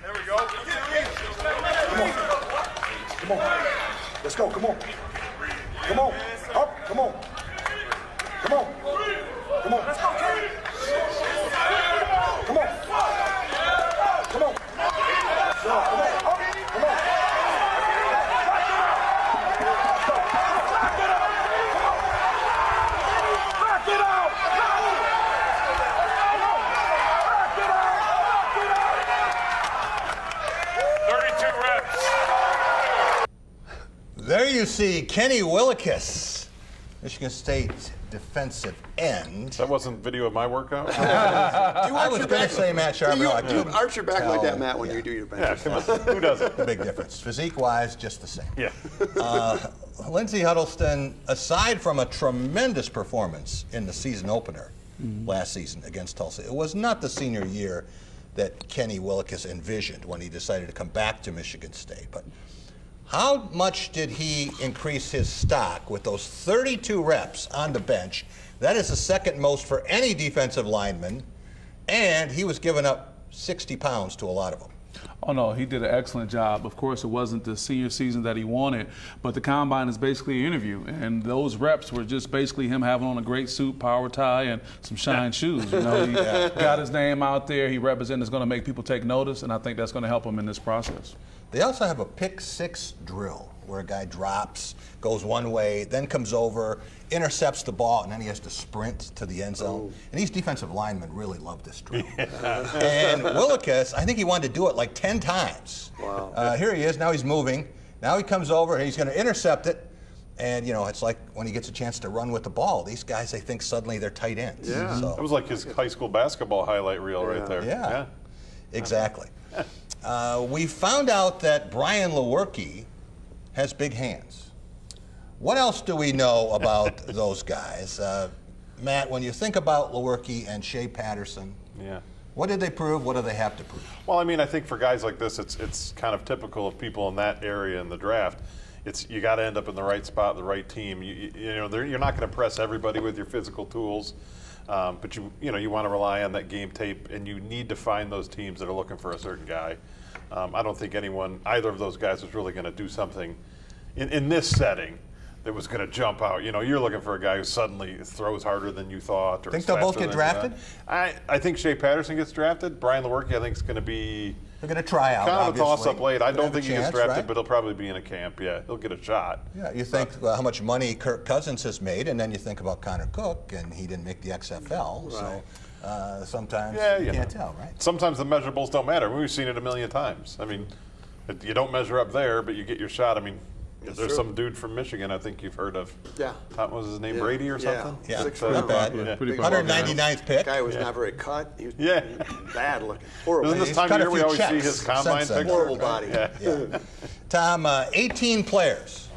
There we go. Come on. Come on. Let's go. Come on. Come on. Up. Come on. Come on. Come on. Let's go, Kenny. Come on. Come on. Come on. Come on. There you see Kenny Willekes, Michigan State defensive end. That wasn't video of my workout? I was going to say Matt Sharp. You arch your back like that, Matt, when you do your bench. Yeah, come on. Who doesn't? The big difference. Physique-wise, just the same. Yeah. Lindsey Huddleston, aside from a tremendous performance in the season opener last season against Tulsa, it was not the senior year that Kenny Willekes envisioned when he decided to come back to Michigan State. But how much did he increase his stock with those 32 reps on the bench? That is the second most for any defensive lineman, and he was giving up 60 pounds to a lot of them. Oh, no, he did an excellent job. Of course, it wasn't the senior season that he wanted, but the combine is basically an interview, and those reps were just basically him having on a great suit, power tie, and some shine shoes. You know, he got his name out there. He represented is going to make people take notice, and I think that's going to help him in this process. They also have a pick six drill where a guy drops, goes one way, then comes over, intercepts the ball, and then he has to sprint to the end zone. And these defensive linemen really love this drill. And Willekes, I think he wanted to do it like 10 times. Wow. Here he is, now he's moving. Now he comes over and he's going to intercept it. And, you know, it's like when he gets a chance to run with the ball. These guys, they think suddenly they're tight ends. Yeah. So, That was like his high school basketball highlight reel right there. Yeah. Exactly. We found out that Brian Lewerke has big hands. What else do we know about those guys? Matt, when you think about Lewerke and Shea Patterson, what did they prove? What do they have to prove? Well, I mean, I think for guys like this, it's kind of typical of people in that area in the draft. You got to end up in the right spot, the right team. You know, you're not going to press everybody with your physical tools. But you want to rely on that game tape, and you need to find those teams that are looking for a certain guy. I don't think either of those guys was really going to do something in this setting that was going to jump out. You know, you're looking for a guy who suddenly throws harder than you thought. Or think they'll both get drafted? I think Shea Patterson gets drafted. Brian Lewerke, I think, is going to be they're going to try out. Kind of a toss-up late. I don't think he gets drafted, right? but he'll probably be in a camp. Yeah, he'll get a shot. Yeah, you think how much money Kirk Cousins has made, and then you think about Connor Cook, and he didn't make the XFL. Right. So sometimes you can't tell, right? Sometimes the measurables don't matter. We've seen it a million times. I mean, you don't measure up there, but you get your shot. I mean, there's some dude from Michigan I think you've heard of. Yeah. What was his name? Brady or something? Yeah. Not bad. Yeah. 199th pick. Guy was not very cut. He was bad looking. Horrible. Isn't this time of year we always see his combine picture? Horrible body. Yeah. Tom, 18 players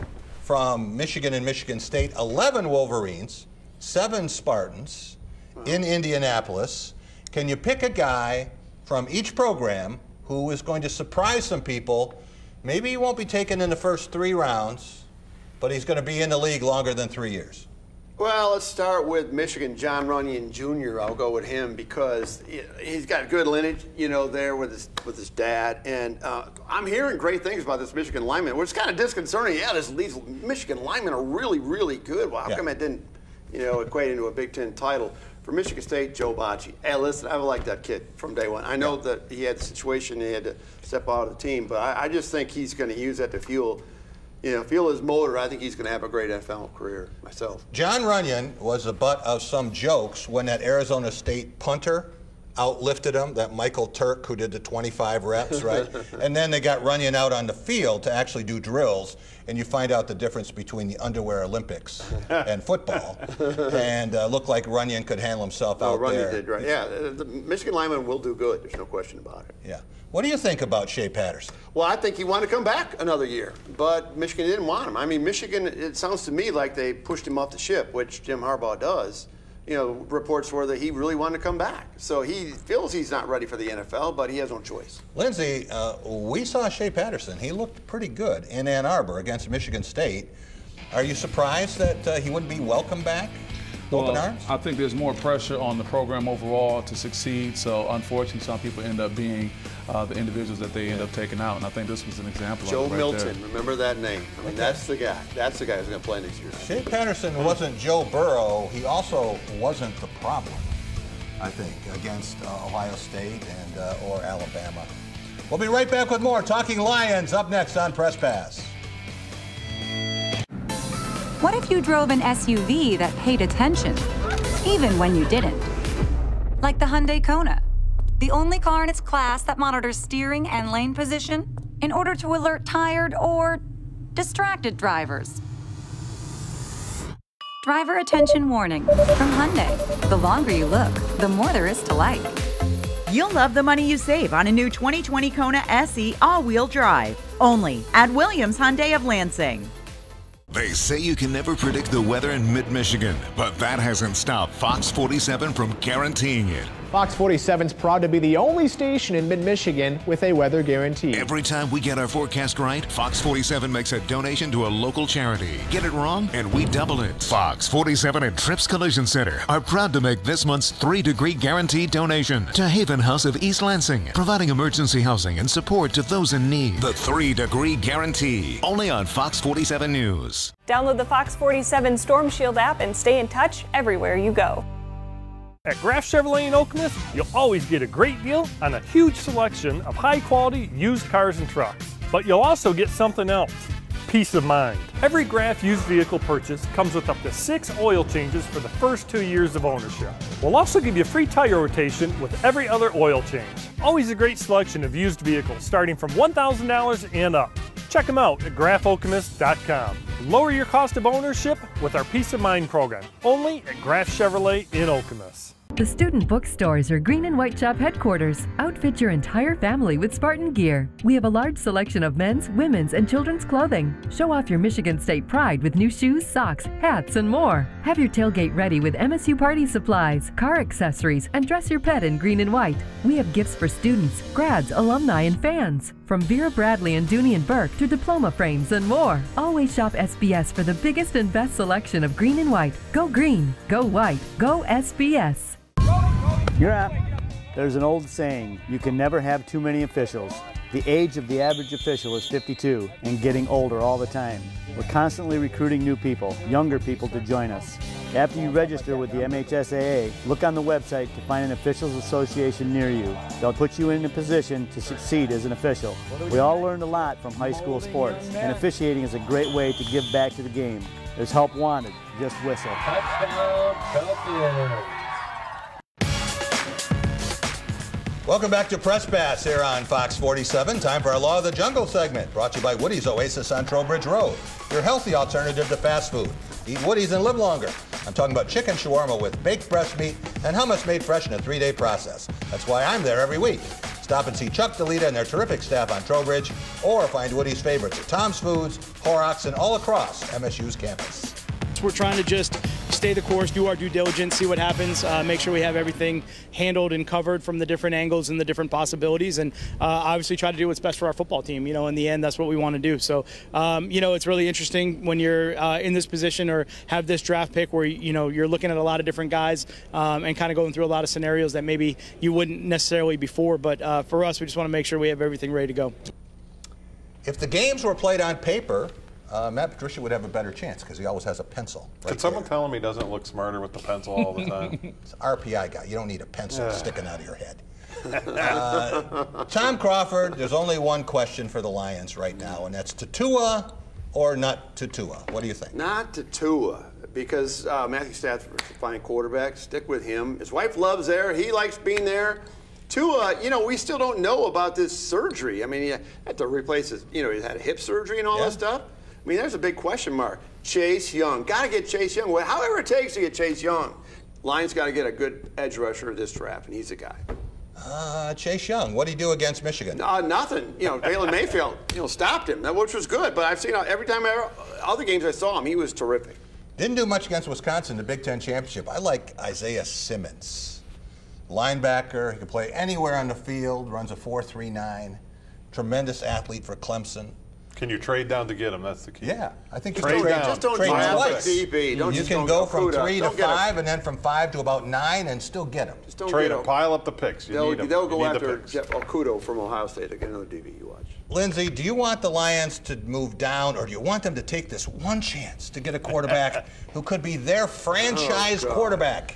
from Michigan and Michigan State, 11 Wolverines, 7 Spartans in Indianapolis. Can you pick a guy from each program who is going to surprise some people? Maybe he won't be taken in the first 3 rounds, but he's going to be in the league longer than 3 years. Well, let's start with Michigan. John Runyon Jr. I'll go with him because he's got good lineage, you know, there with his dad. And I'm hearing great things about this Michigan lineman, which is kind of disconcerting. Yeah, these Michigan linemen are really, really good. Well, how come that didn't, equate into a Big Ten title? For Michigan State, Joe Bocci. Hey, listen, I've liked that kid from day one. I know that he had a situation, he had to step out of the team, but I just think he's going to use that to fuel his motor. I think he's going to have a great NFL career myself. John Runyon was the butt of some jokes when that Arizona State punter outlifted him, that Michael Turk who did the 25 reps, right? And then they got Runyon out on the field to actually do drills, and you find out the difference between the underwear Olympics and football. And looked like Runyon could handle himself out Runyon there. Did, right. Yeah, the Michigan lineman will do good. There's no question about it. Yeah. What do you think about Shea Patterson? Well, I think he wanted to come back another year, but Michigan didn't want him. I mean, Michigan, it sounds to me like they pushed him off the ship, which Jim Harbaugh does. reports were that he really wanted to come back. So he feels he's not ready for the NFL, but he has no choice. Lindsay, we saw Shea Patterson. He looked pretty good in Ann Arbor against Michigan State. Are you surprised that he wouldn't be welcome back? Open arms? I think there's more pressure on the program overall to succeed. So unfortunately, some people end up being the individuals that they end up taking out. And I think this was an example Joe of it right Milton, there. remember that name. I mean, that's the guy. That's the guy who's going to play next year. Shea Patterson wasn't Joe Burrow. He also wasn't the problem, I think, against Ohio State and or Alabama. We'll be right back with more Talking Lions up next on Press Pass. What if you drove an SUV that paid attention, even when you didn't? Like the Hyundai Kona, the only car in its class that monitors steering and lane position in order to alert tired or distracted drivers. Driver attention warning from Hyundai. The longer you look, the more there is to like. You'll love the money you save on a new 2020 Kona SE all-wheel drive, only at Williams Hyundai of Lansing. They say you can never predict the weather in mid-Michigan, but that hasn't stopped Fox 47 from guaranteeing it. Fox 47 is proud to be the only station in mid-Michigan with a weather guarantee. Every time we get our forecast right, Fox 47 makes a donation to a local charity. Get it wrong, and we double it. Fox 47 and Trips Collision Center are proud to make this month's 3-degree guaranteed donation to Haven House of East Lansing, providing emergency housing and support to those in need. The 3-degree guarantee, only on Fox 47 News. Download the Fox 47 Storm Shield app and stay in touch everywhere you go. At Graff Chevrolet in Okemos, you'll always get a great deal on a huge selection of high-quality used cars and trucks. But you'll also get something else, peace of mind. Every Graff used vehicle purchase comes with up to 6 oil changes for the first 2 years of ownership. We'll also give you free tire rotation with every other oil change. Always a great selection of used vehicles starting from $1,000 and up. Check them out at graffokemos.com. Lower your cost of ownership with our Peace of Mind program, only at Graff Chevrolet in Okemos. The Student Bookstores are Green and White Shop headquarters. Outfit your entire family with Spartan gear. We have a large selection of men's, women's, and children's clothing. Show off your Michigan State pride with new shoes, socks, hats, and more. Have your tailgate ready with MSU party supplies, car accessories, and dress your pet in green and white. We have gifts for students, grads, alumni, and fans. From Vera Bradley and Dooney and Burke to diploma frames and more. Always shop SBS for the biggest and best selection of green and white. Go green, go white, go SBS. You're up. There's an old saying, you can never have too many officials. The age of the average official is 52 and getting older all the time. We're constantly recruiting new people, younger people to join us. After you register with the MHSAA, look on the website to find an officials association near you. They'll put you in a position to succeed as an official. We all learned a lot from high school sports, and officiating is a great way to give back to the game. There's help wanted, just whistle. Touchdown, Champions. Welcome back to Press Pass here on Fox 47. Time for our Law of the Jungle segment, brought to you by Woody's Oasis on Trowbridge Road, your healthy alternative to fast food. Eat Woody's and live longer. I'm talking about chicken shawarma with baked breast meat and hummus made fresh in a 3-day process. That's why I'm there every week. Stop and see Chuck DeLita and their terrific staff on Trowbridge, or find Woody's favorites at Tom's Foods, Horrocks, and all across MSU's campus. We're trying to just stay the course, do our due diligence, see what happens, make sure we have everything handled and covered from the different angles and the different possibilities, and obviously try to do what's best for our football team. You know, in the end, that's what we want to do. So, you know, it's really interesting when you're in this position or have this draft pick where, you know, you're looking at a lot of different guys and kind of going through a lot of scenarios that maybe you wouldn't necessarily before. But for us, we just want to make sure we have everything ready to go. If the games were played on paper, Matt Patricia would have a better chance because he always has a pencil. Could someone tell him he doesn't look smarter with the pencil all the time? It's an RPI guy. You don't need a pencil sticking out of your head. Tom Crawford, there's only one question for the Lions right now, and that's Tua or not Tua. What do you think? Not Tua, because Matthew Stafford's a fine quarterback. Stick with him. His wife loves there. He likes being there. Tua, you know, we still don't know about this surgery. I mean, he had to replace his, you know, he had hip surgery and all that stuff. I mean, there's a big question mark. Chase Young. Got to get Chase Young. However it takes to get Chase Young. Lions got to get a good edge rusher in this draft, and he's the guy. Chase Young, what did he do against Michigan? Nothing. You know, Baylor Mayfield, you know, stopped him, which was good. But I've seen every time, other games I saw him, he was terrific. Didn't do much against Wisconsin in the Big Ten Championship. I like Isaiah Simmons. Linebacker, he can play anywhere on the field, runs a 4.39. Tremendous athlete for Clemson. Can you trade down to get him? That's the key. Yeah, I think you trade can down. Just don't trade draft twice. a DB. You can go from 3 to 5 and then from 5 to about 9 and still get him. Just don't Trade get him. Pile up the picks. They'll go after Jeff Okudah from Ohio State to get another DB. You watch. Lindsay, do you want the Lions to move down, or do you want them to take this one chance to get a quarterback who could be their franchise quarterback?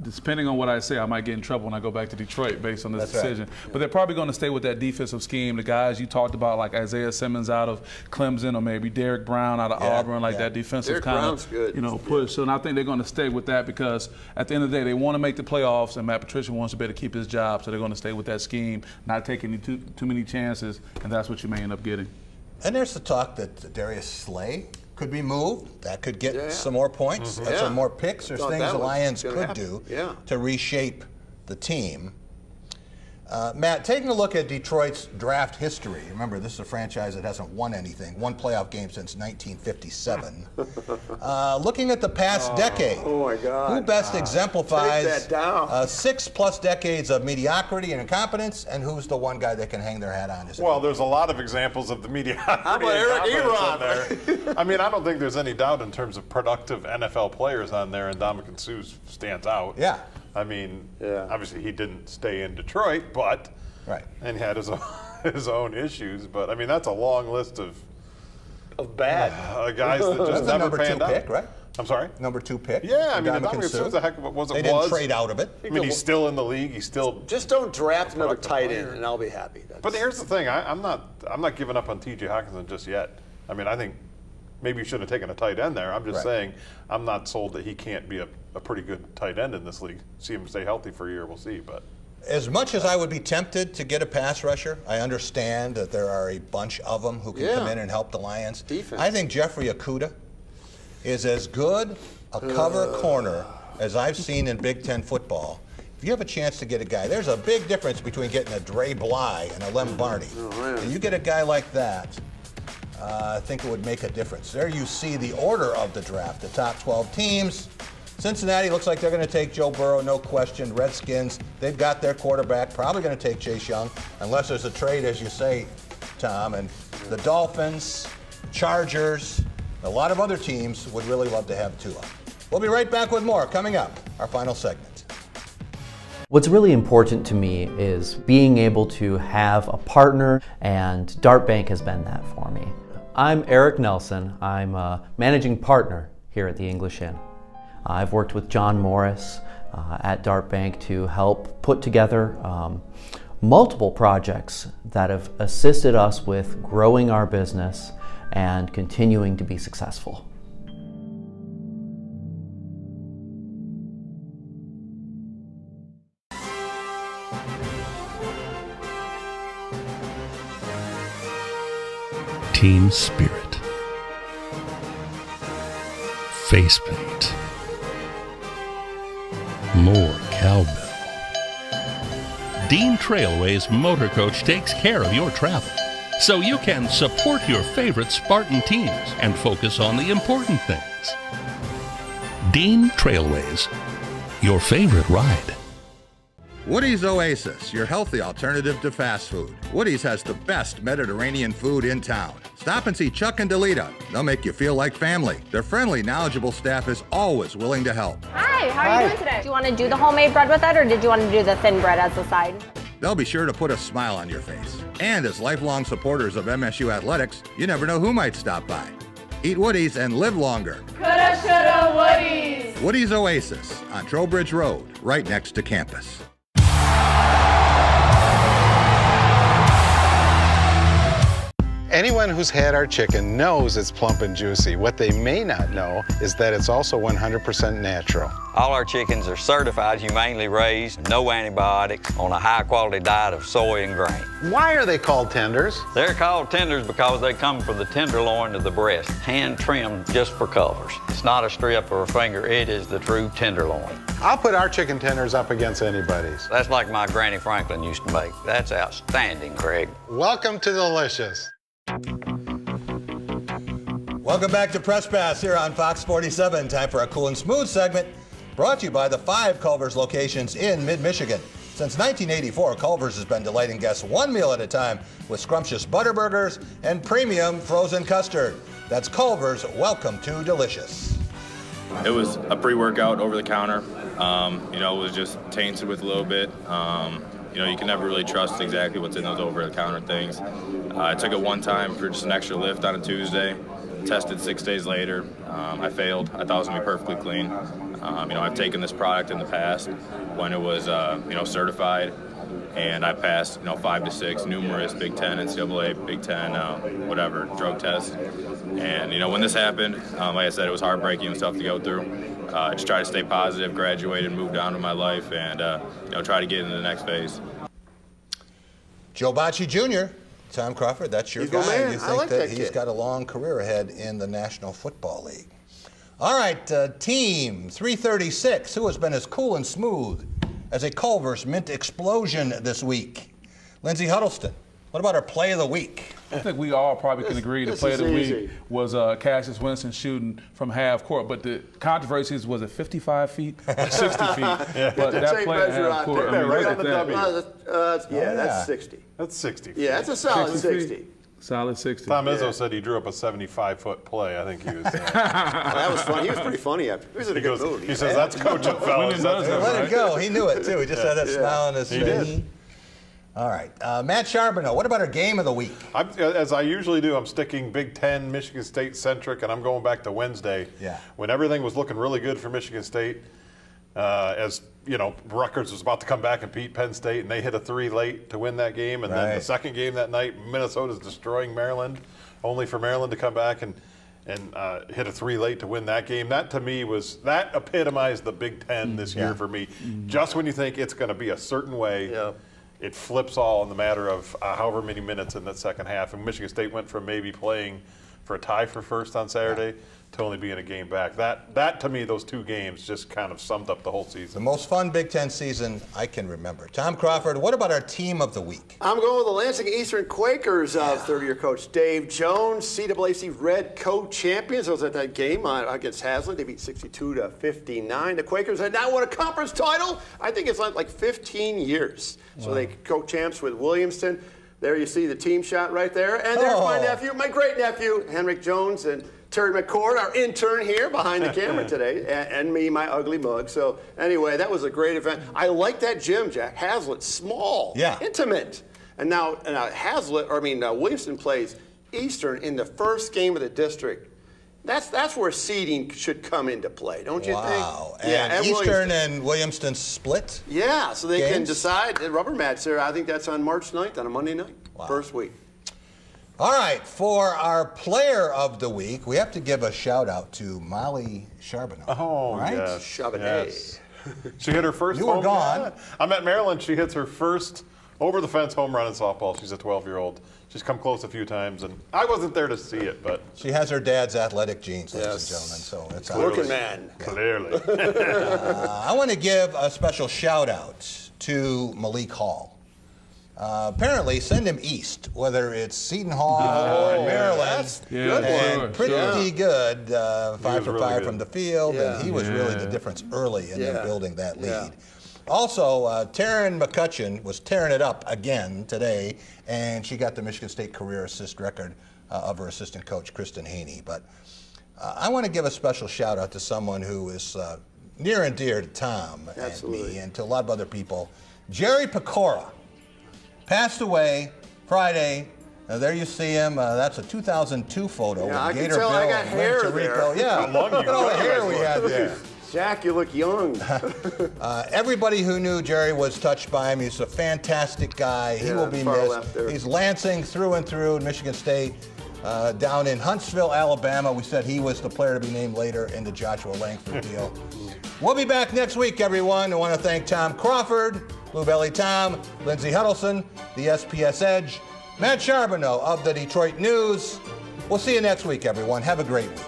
Depending on what I say, I might get in trouble when I go back to Detroit based on this That's decision. right. But they're probably going to stay with that defensive scheme. The guys you talked about, like Isaiah Simmons out of Clemson, or maybe Derek Brown out of Auburn, that defensive kind of push. So I think they're going to stay with that because at the end of the day, they want to make the playoffs, and Matt Patricia wants to be able to keep his job. So they're going to stay with that scheme, not taking too many chances, and that's what you may end up getting. And there's the talk that Darius Slay could be moved. That could get some more points, some more picks. There's things the Lions could do to reshape the team. Matt, taking a look at Detroit's draft history, remember this is a franchise that hasn't won anything, one playoff game since 1957. Looking at the past decade, who best exemplifies 6+ decades of mediocrity and incompetence, and who's the one guy that can hang their hat on? Well, there's a lot of examples of the mediocrity. How about Eric Ebron? I mean, I don't think there's any doubt in terms of productive NFL players on there, and Ndamukong Suh stands out. Yeah. I mean, obviously he didn't stay in Detroit, but and he had his own issues. But I mean, that's a long list of bad guys that just never panned out. Pick, right? I'm sorry? Number 2 pick. Yeah, I mean, Ndamukong Suh is a heck of a They didn't trade out of it. I mean, he's still in the league. He's still just don't draft another tight end, and I'll be happy. But here's the thing: I'm not giving up on T.J. Hockenson just yet. I mean, I think maybe you should have taken a tight end there. I'm just saying I'm not sold that he can't be a pretty good tight end in this league. See him stay healthy for a year, we'll see. But as much as I would be tempted to get a pass rusher, I understand that there are a bunch of them who can come in and help the Lions. Defense. I think Jeffrey Okudah is as good a cover corner as I've seen in Big Ten football. If you have a chance to get a guy, there's a big difference between getting a Dre Bly and a Lem Barney. And you get a guy like that, I think it would make a difference. There you see the order of the draft, the top 12 teams. Cincinnati looks like they're going to take Joe Burrow, no question. Redskins, they've got their quarterback, probably going to take Chase Young, unless there's a trade, as you say, Tom. And the Dolphins, Chargers, a lot of other teams would really love to have Tua. We'll be right back with more coming up, our final segment. What's really important to me is being able to have a partner, and Dart Bank has been that for me. I'm Eric Nelson. I'm a managing partner here at the English Inn. I've worked with John Morris at Dart Bank to help put together multiple projects that have assisted us with growing our business and continuing to be successful. Team spirit, face paint, more cowbell. Dean Trailways Motor Coach takes care of your travel, so you can support your favorite Spartan teams and focus on the important things. Dean Trailways, your favorite ride. Woody's Oasis, your healthy alternative to fast food. Woody's has the best Mediterranean food in town. Stop and see Chuck and Delita. They'll make you feel like family. Their friendly, knowledgeable staff is always willing to help. Hi, how are you doing today? Do you want to do the homemade bread with it, or did you want to do the thin bread as a side? They'll be sure to put a smile on your face. And as lifelong supporters of MSU athletics, you never know who might stop by. Eat Woody's and live longer. Coulda, shoulda, Woody's. Woody's Oasis on Trowbridge Road, right next to campus. Anyone who's had our chicken knows it's plump and juicy. What they may not know is that it's also 100% natural. All our chickens are certified, humanely raised, no antibiotics, on a high-quality diet of soy and grain. Why are they called tenders? They're called tenders because they come from the tenderloin of the breast, hand-trimmed just for colors. It's not a strip or a finger, it is the true tenderloin. I'll put our chicken tenders up against anybody's. That's like my Granny Franklin used to make. That's outstanding, Craig. Welcome to Delicious. Welcome back to Press Pass here on Fox 47. Time for a cool and smooth segment brought to you by the 5 Culver's locations in mid-Michigan. Since 1984, Culver's has been delighting guests one meal at a time with scrumptious butter burgers and premium frozen custard. That's Culver's. Welcome to delicious. It was a pre-workout over the counter. You know, it was just tainted with a little bit. You know, you can never really trust exactly what's in those over-the-counter things. I took it one time for just an extra lift on a Tuesday. Tested 6 days later. I failed. I thought it was going to be perfectly clean. You know, I've taken this product in the past when it was, you know, certified, and I passed, you know, 5 to 6 numerous Big Ten, NCAA, Big Ten, whatever, drug tests. And, you know, when this happened, like I said, it was heartbreaking and stuff to go through. Just try to stay positive, graduated, moved on with my life, and, you know, try to get into the next phase. Joe Bocci Jr., Tom Crawford, that's your guy. Man. You think I like that he's kid. got a long career ahead in the National Football League. All right, Team 336, who has been as cool and smooth as a Culver's mint explosion this week? Lindsey Huddleston, what about our play of the week? I think we all probably can agree the play of the week was Cassius Winston shooting from half court. But the controversy is, was it 55 feet or 60 feet? Yeah. But that play at half court, I mean, right look on at the that. W. That's 60. That's 60. Yeah, that's a solid 60. Solid 60. Tom Izzo said he drew up a 75-foot play. I think he was. That was fun. He was pretty funny after. He was in a good mood. He says, "That's coaching, fellas." Let it go. He knew it too. He just had that smile on his face. He did. All right, Matt Charbonneau, what about our game of the week? As I usually do, I'm sticking Big Ten, Michigan State centric, and I'm going back to Wednesday. Yeah. When everything was looking really good for Michigan State, as you know, Rutgers was about to come back and beat Penn State, and they hit a 3 late to win that game. And then the second game that night, Minnesota's destroying Maryland, only for Maryland to come back and hit a 3 late to win that game. That to me that epitomized the Big Ten this year for me. Just when you think it's going to be a certain way, it flips all in the matter of however many minutes in that second half. And Michigan State went from maybe playing for a tie for first on Saturday to only being a game back. That to me, those 2 games just kind of summed up the whole season. The most fun Big Ten season I can remember. Tom Crawford, what about our team of the week? I'm going with the Lansing Eastern Quakers. Third-year coach Dave Jones, CAAC Red Co-champions. I was at that game against Hazlitt. They beat 62-59. The Quakers had not won a conference title, I think it's like 15 years. So they co-champs with Williamston. There you see the team shot right there. And there's my nephew, my great-nephew, Henrik Jones, and Terry McCord, our intern here behind the camera today, and me, my ugly mug. So anyway, that was a great event. I like that gym, Jack. Hazlitt, small, intimate. And now Williamston plays Eastern in the first game of the district. That's where seeding should come into play, don't you think? Wow. And Eastern and Williamston split? Yeah, so they can decide. The rubber match there, I think that's on March 9th, on a Monday night, first week. All right, for our player of the week, we have to give a shout-out to Molly Charbonneau. Oh, right? yes. Charbonneau. Yes. She hit her first You were home gone. run. I'm at Maryland. She hits her first over-the-fence home run in softball. She's a 12-year-old. She's come close a few times, and I wasn't there to see it, but... She has her dad's athletic genes, ladies and gentlemen, so it's working man. Clearly. I want to give a special shout-out to Malik Hall. Apparently, send him east, whether it's Seton Hall or Maryland. And pretty good, 5 for 5 from the field, and he was really the difference early in them building that lead. Also, Taryn McCutcheon was tearing it up again today, and she got the Michigan State career assist record of her assistant coach, Kristen Haney. But I want to give a special shout-out to someone who is near and dear to Tom and me and to a lot of other people. Jerry Pecora passed away Friday. There you see him. That's a 2002 photo with I Gator can tell Bill I got and hair Tarico. there. Yeah, Look at all the hair we had there. Jack, you look young. Everybody who knew Jerry was touched by him. He's a fantastic guy. He will be missed. He's Lansing through and through in Michigan State. Down in Huntsville, Alabama, we said he was the player to be named later in the Joshua Langford deal. We'll be back next week, everyone. I want to thank Tom Crawford, Blue Belly Tom, Lindsey Huddleston, the SPS Edge, Matt Charbonneau of the Detroit News. We'll see you next week, everyone. Have a great week.